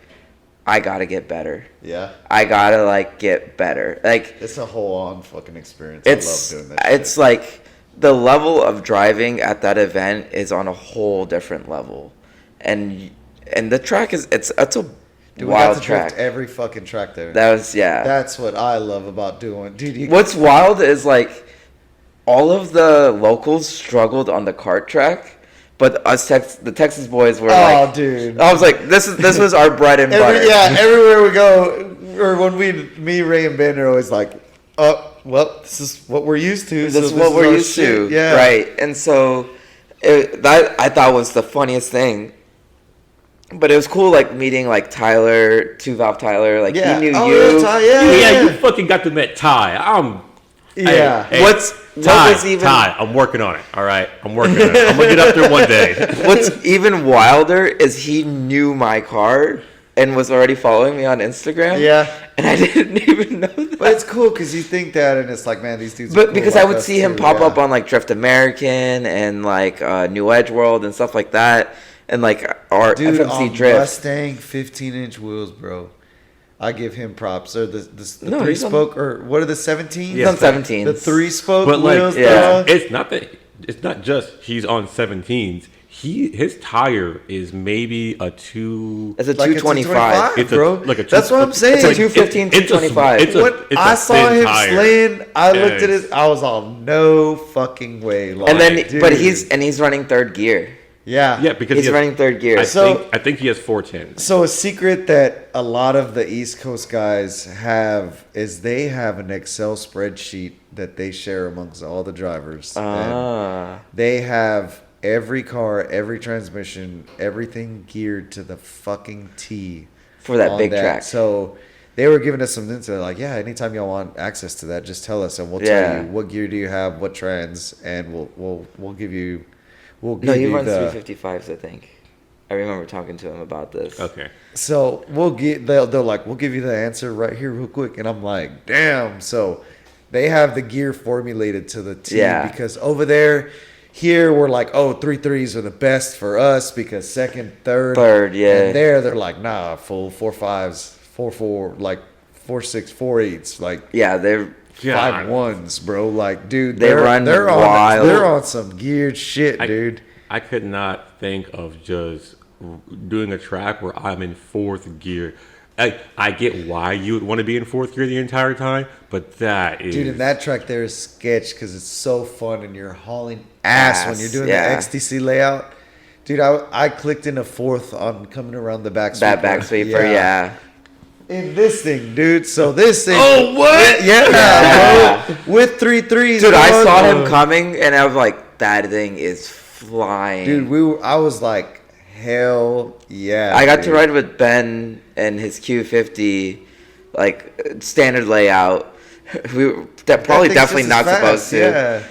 I gotta get better. Yeah. I gotta like get better. Like It's a whole on fucking experience. it's I love doing that. it's like the level of driving at that event is on a whole different level, and the track is it's a Dude, we got wild to track. drift every fucking track there. That was That's what I love about doing. Dude, What's wild is like all of the locals struggled on the kart track, but the Texas boys were like, dude. I was like, this was our bread and butter. Everywhere we go, or when me, Ray, and Ben are always like, oh, well, this is what we're used to. This is so what is we're our used shit. to, Yeah. right? And so that I thought was the funniest thing. But it was cool, like meeting like Tyler, Two Valve Tyler, like Yeah. he knew Oh, you. yeah, Ty, yeah. Yeah, you fucking got to meet Ty. Yeah. Hey, What was even Ty? I'm working on it. All right, I'm working on it. I'm gonna get up there one day. what's even wilder is he knew my car and was already following me on Instagram. Yeah. And I didn't even know that. But it's cool because you think that, and it's like, man, these dudes. are But cool because like I would us see him too, pop yeah. up on like Drift American and like New Edge World and stuff like that, and like our Dude, FMC on Drift. Mustang 15-inch wheels, bro. I give him props. Or the No, three he's on- spoke, or what are the 17s? He's on 17. The 3 spoke But like, wheels. yeah. dog. it's not just he's on 17s. His tire is maybe a two. It's a Like a 225. It's bro. like a That's what I'm saying. It's a 215, It's a- 225. it's a- What it's I a saw thin him tire. slaying, I looked at Yes. it. I was all no fucking way. Like, And then, but dude. he's running third gear. Yeah, because He's he has, running third gear. I think he has 410s. So a secret that a lot of the East Coast guys have is they have an Excel spreadsheet that they share amongst all the drivers. And they have every car, every transmission, everything geared to the fucking T For that on big track. So they were giving us some insight, like, yeah, anytime y'all want access to that, just tell us, and we'll Yeah. tell you what gear do you have, what trans, and we'll give you. We'll give No, he you runs the 355s, I think. I remember talking to him about this. Okay. So we'll get they'll like we'll give you the answer right here real quick, and I'm like, damn. So they have the gear formulated to the T because over here we're like, oh, 3.3s are the best for us because second, third, yeah. and they're like, nah, full 4.5s, 4.4, like 4.6, 4.8s, like Yeah, they're 5.1s, bro. Like, dude, They run wild. They're on some geared shit, dude. I could not think of just doing a track where I'm in fourth gear. I get why you would want to be in fourth gear the entire time, but that is... Dude, and that track there is sketch because it's so fun and you're hauling ass when you're doing yeah. the XTC layout. Dude, I clicked in a fourth on coming around the back sweeper. that back sweeper, yeah. In this thing, dude. So this thing. Oh, what? Yeah, bro. With 3.3s. Dude, I dog. saw him coming, and I was like, that thing is flying. Dude, I was like, hell yeah. I got dude. to ride with Ben and his Q50, like, standard layout. We were That probably thing's definitely just not as supposed fast, to. Yeah.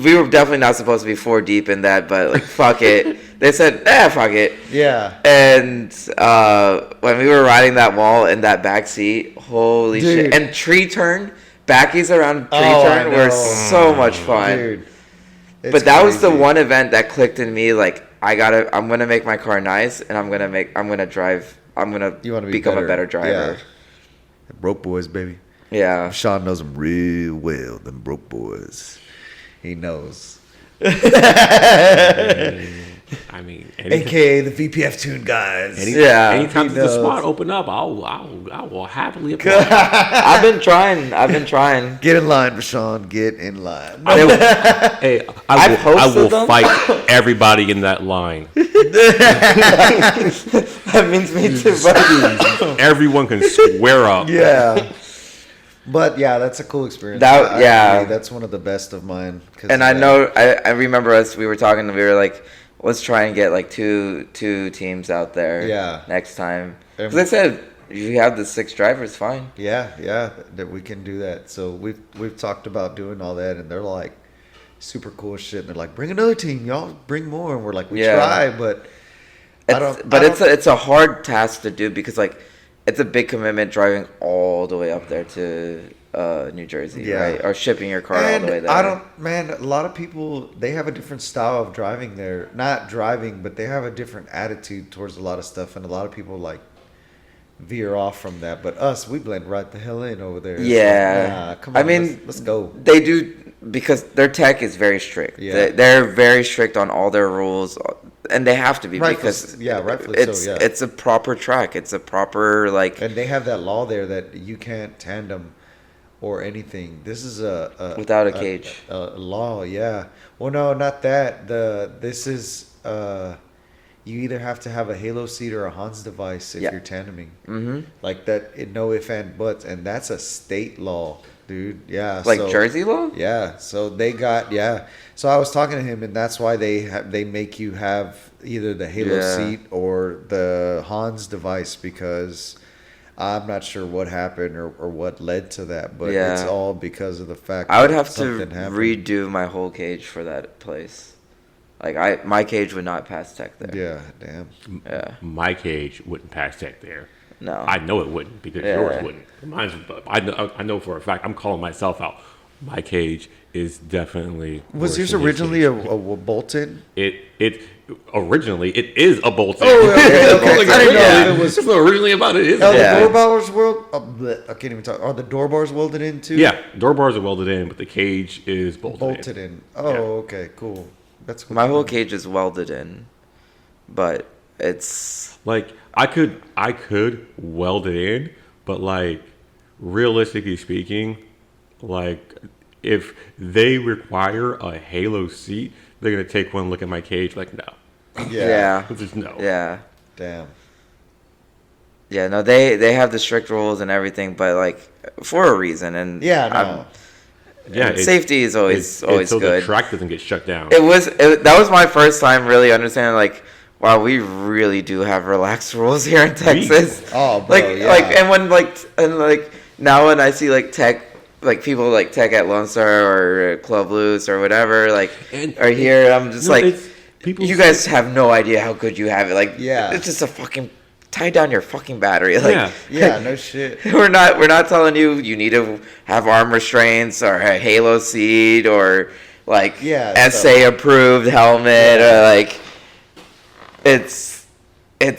We were definitely not supposed to be 4 deep in that, but, like, fuck it. They said, fuck it. Yeah. And when we were riding that wall in that back seat, holy Dude. shit. And tree turn, backies around tree Oh, I turn were know. so much fun. Dude. It's But that was the crazy. one event that clicked in me, like, I'm gonna make my car nice, and I'm gonna You wanna be become a better driver. Yeah. Broke boys, baby. Yeah. Sean knows them real well, them broke boys. He knows. I mean, AKA the VPF tune guys. Yeah, anytime he there's a knows. spot open up, I will happily apply. I've been trying. Get in line, Vashaun. Get in line. Hey, I I've will hosted them. fight everybody in that line. That means me too, buddy. Everyone can square up. Yeah. But yeah, that's a cool experience. That- I yeah. agree. That's one of the best of mine. 'Cause And of I that. know, I remember us. We were talking. We were like, let's try and get like two teams out there. Yeah. Next time, because I said if you have the 6 drivers, fine. Yeah, that we can do that. So we've talked about doing all that, and they're like super cool shit. And they're like, bring another team, y'all, bring more. And we're like, we Yeah. try, but It's a hard task to do because like it's a big commitment driving all the way up there to New Jersey, Yeah. right? Or shipping your car all and the way there. a lot of people, they have a different style of driving there. Not driving, but they have a different attitude towards a lot of stuff. And a lot of people like veer off from that. But us, we blend right the hell in over there. It's Yeah. like, nah, come on, I mean, let's go. They do because their tech is very strict. Yeah. They're very strict on all their rules, and they have to be Rightfully because rightfully so, yeah. it's a proper track. It's a proper like And they have that law there that you can't tandem or anything. This is Without a cage. A law, yeah. Well, no, not that. This is you either have to have a Halo seat or a Hans device if Yeah. you're tandeming. hmm Like that, no ifs and buts, and that's a state law, dude. Yeah, like so, Jersey law. Yeah, so they got So I was talking to him, and that's why they make you have either the Halo Yeah. seat or the Hans device because I'm not sure what happened or what led to that, but Yeah. it's all because of the fact I would that have to something happened. redo my whole cage for that place. Like my cage would not pass tech there. Yeah, damn. Yeah. My cage wouldn't pass tech there. No. I know it wouldn't because Yeah. yours wouldn't. Mine's, I know for a fact. I'm calling myself out my cage is definitely Was worse yours than his originally cage. a bolt-in? It originally it is a bolt. Oh, okay. Like, I didn't know yeah, if it was. that's what originally about it is. Are Yeah. the door bars I can't even talk. Are the door bars welded in too? Yeah, door bars are welded in, but the cage is bolted in. Oh, Yeah. okay, cool. That's cool. My whole cage is welded in, but it's Like I could weld it in, but like realistically speaking, like if they require a halo seat, they're gonna take one look at my cage like no. yeah. Just no. Yeah. Damn. Yeah, no, they have the strict rules and everything, but like for a reason, and Yeah, no. Yeah, and safety is always so good. the track doesn't get shut down. That was my first time really understanding like, wow, we really do have relaxed rules here in Texas. Oh, bro, like now when I see like people like tech at Lone Star or Club Loose or whatever are here, I'm just you guys have no idea how good you have it. Like, Yeah. it's just a fucking tie down your fucking battery. Like, Yeah, no shit. we're not telling you need to have arm restraints or a halo seat or like SA approved helmet or like it's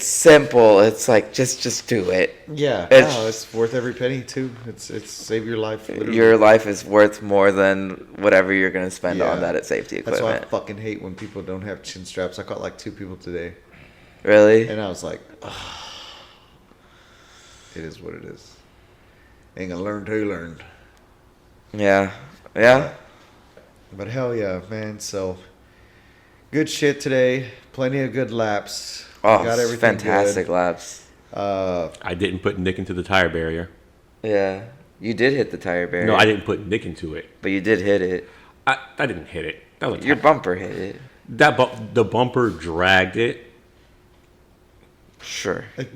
simple. It's like just do it. Yeah, it's worth every penny too. It's save your life. Literally. Your life is worth more than whatever you're gonna spend on that at safety That's equipment. why I fucking hate when people don't have chin straps. I caught like 2 people today, Really? and I was like, it is what it is. Ain't gonna learn till you learn. Yeah. But hell yeah, man. So good shit today. Plenty of good laps. Oh, Got everything fantastic good. laps. I didn't put Nick into the tire barrier. Yeah. You did hit the tire barrier. No, I didn't put Nick into it. But you did hit it. I didn't hit it. That was Your bumper hit it. the bumper dragged it. Sure. It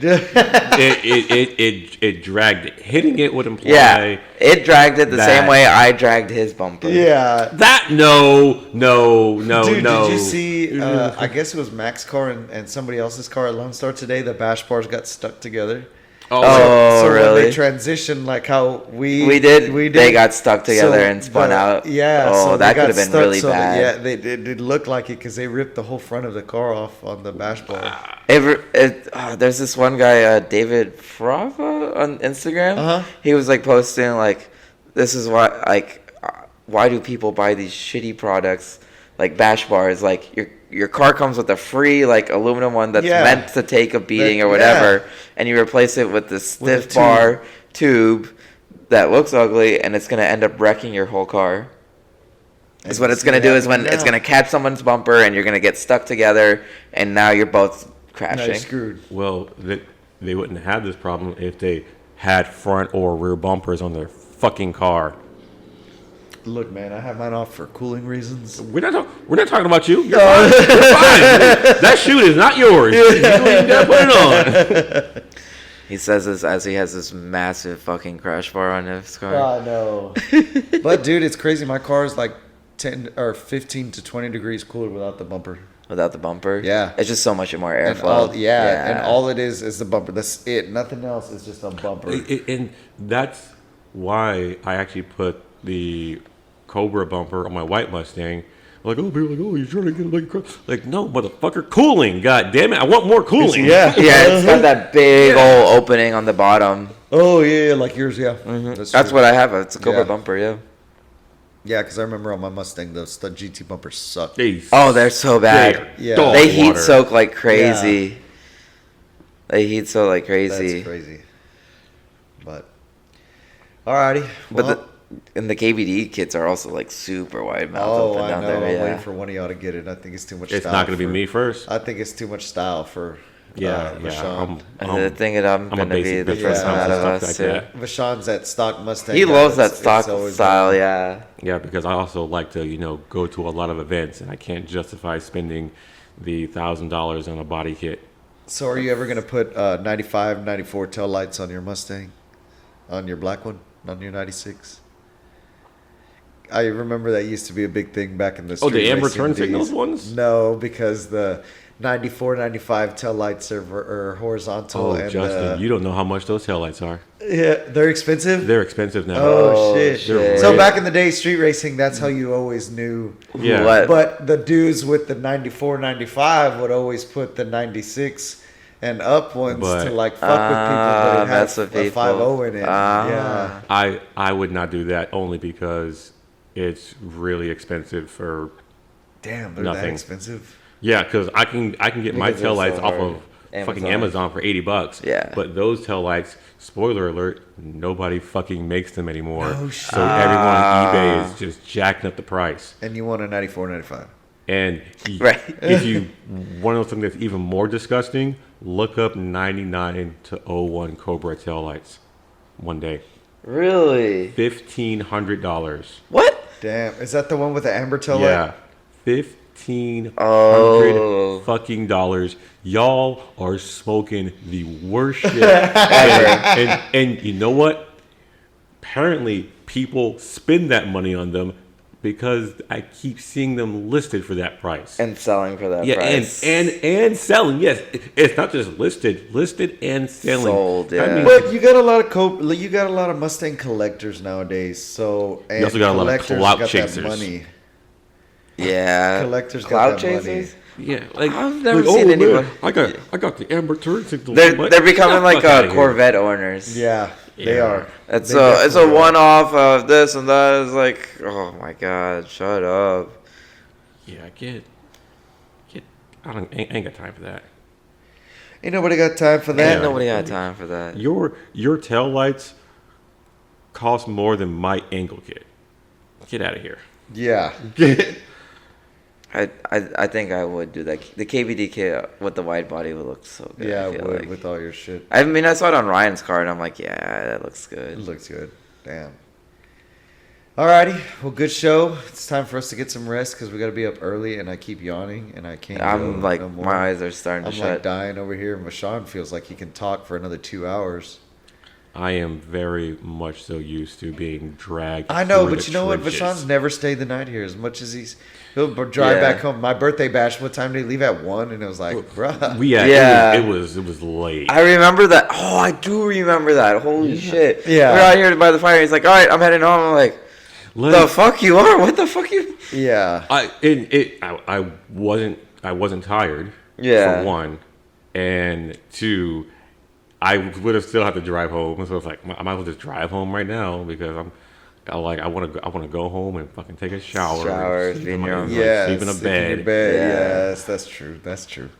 dragged it. Hitting it would imply it dragged it the that- same way I dragged his bumper. Yeah. that no. Dude, did you see? I guess it was Mac's car and somebody else's car at Lone Star today. The bash bars got stuck together. Oh, So really? when they transitioned, like how we did. They got stuck together and spun out. Yeah. Oh, so that they got could have been stuck, really so bad. Yeah, they it looked like it because they ripped the whole front of the car off on the bash bar. There's this one guy, David Frava on Instagram. Uh-huh. He was like posting like, this is why do people buy these shitty products like bash bars? Like your car comes with a free like aluminum one that's meant to take a beating or whatever, and you replace it with this stiff bar tube that looks ugly, and it's gonna end up wrecking your whole car. Is what it's gonna do is when it's gonna catch someone's bumper and you're gonna get stuck together, and now you're both crashing. Now you're screwed. Well, they wouldn't have this problem if they had front or rear bumpers on their fucking car. Look, man, I have mine off for cooling reasons. We're not talking about you. You're fine. You're fine. That shoe is not yours. You don't even gotta put it on. He says this as he has this massive fucking crash bar on his car. I know. But dude, it's crazy. My car is like 10 or 15 to 20 degrees cooler without the bumper. Without the bumper? Yeah. It's just so much more And airflow. and all it is the bumper. That's it. Nothing else. It's just a bumper. And that's why I actually put the Cobra bumper on my white Mustang. Like, oh, people are like, oh, you're trying to get like, no, motherfucker, cooling. God damn it, I want more cooling. Yeah. Yeah, it's got that big old opening on the bottom. Oh yeah, like yours. Yeah. That's what I have. It's a Cobra bumper, yeah. Yeah, because I remember on my Mustang, the GT bumpers suck. Oh, they're so bad. Yeah. dog They heat water. soak like crazy. They heat soak like crazy. That's crazy. But alrighty. But and the KBD kits are also like super wide mouth oh, up and I down know. there. I'm Yeah. waiting for one of y'all to get it. I think it's too much. It's style not going to be for- me first. I think it's too much style for. Vashaun. And the thing that I'm a gonna be basic the bitch first when one it out comes of to us stuff too. like that. Vashaun's that stock Mustang. He guy. loves that It's stock always style, been- yeah. Yeah, because I also like to, go to a lot of events, and I can't justify spending the $1,000 on a body kit. So are you ever going to put 95, 94 tail lights on your Mustang? On your black one? On your 96? I remember that used to be a big thing back in the street Oh, the amber racing turn days. signals ones? No, because the 94, 95 tail lights are horizontal. Oh, and Justin, you don't know how much those taillights are. yeah, they're expensive. They're expensive now. Oh, shit! shit. So back in the day, street racing, that's how you always knew. Yeah. What? But the dudes with the 94, 95 would always put the 96 and up ones But- to like fuck with people, but it mess had with a people. 5.0 in it. Yeah. I would not do that only because it's really expensive for Damn, they're that Nothing. expensive. yeah, because I can get my Because they're taillights so off hard. of fucking Amazon. Amazon for $80. Yeah. But those taillights, spoiler alert, nobody fucking makes them anymore. No shit. So everyone on eBay is just jacking up the price. And you want a 94, 95. And Right. if you want to know something that's even more disgusting, look up 99 to 01 Cobra taillights one day. Really? $1,500. What? Damn, is that the one with the amber tail light? Yeah. $1,500 Oh. fucking dollars. Y'all are smoking the worst shit ever. And you know what? Apparently people spend that money on them because I keep seeing them listed for that price. And selling for that Yeah, price. and selling. Yes, it's not just listed and selling. Sold, yeah. I mean, But you got a lot of you got a lot of Mustang collectors nowadays. So and You also got a lot of collectors clout got that chasers. money. Yeah. Collectors got Cloud that money. chasers? yeah, like I've never seen anyone- I got the amber turn signal. They're becoming like Fuck outta here. Corvette owners. Yeah, they Yeah. are. It's They a definitely are. one-off of this and that. It's like, oh my god, shut up. Yeah, get. I ain't got time for that. Ain't nobody got time for that. Ain't nobody got time for that. Your tail lights cost more than my angle kit. Get out of here. Yeah. I think I would do that. The KBD kit with the wide body would look so good. Yeah, I it feel would like. with all your shit. I mean, I saw it on Ryan's car, and I'm like, yeah, that looks It good. looks good. Damn. Alrighty. Well, good show. It's time for us to get some rest because we got to be up early, and I keep yawning, and I can't. I'm go like, no more. my eyes are starting to I'm shut. like dying over here, and Vashaun feels like he can talk for another 2 hours. I am very much so used to being dragged. I know, through but the you know what? trenches. Vashaun's never stayed the night here as much as he'll drive Yeah. back home. My birthday bash, what time did he leave? At 1? And it was like, bruh. Yeah. It was late. I remember that. Oh, I do remember that. Holy shit. Yeah. We're out here by the fire. He's like, all right, I'm heading home. I'm like, the fuck you are? What the fuck you? Yeah. I wasn't tired. Yeah. For one, and two, I would have still had to drive home. So it's like I might as well just drive home right now because I want to go home and fucking take a shower. Shower, sleep be in in my- your own- like, Yeah. sleep in a bed. Yeah. Yes, that's true. That's true.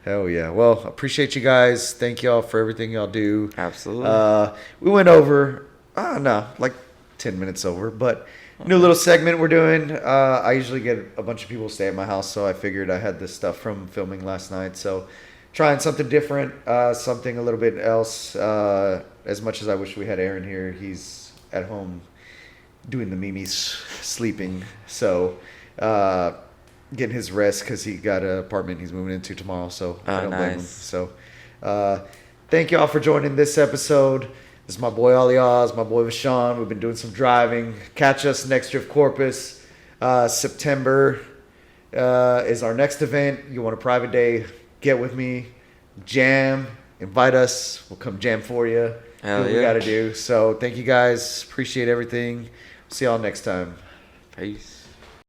Hell yeah. Well, appreciate you guys. Thank y'all for everything y'all do. Absolutely. We went over, like 10 minutes over, but new little segment we're doing. I usually get a bunch of people stay at my house, so I figured I had this stuff from filming last night. So trying something different, something a little bit else. As much as I wish we had Aaron here, he's at home doing the memes, sleeping. So getting his rest because he got an apartment he's moving into tomorrow. So I don't blame him. nice. So thank y'all for joining this episode. This is my boy Alyaz, my boy Vashaun. We've been doing some driving. Catch us next Drift Corpus. September is our next event. You want a private day? Get with me. Jam. Invite us. We'll come jam for you. Hell Do what we yeah. got to do. So thank you guys. Appreciate everything. See y'all next time. Peace.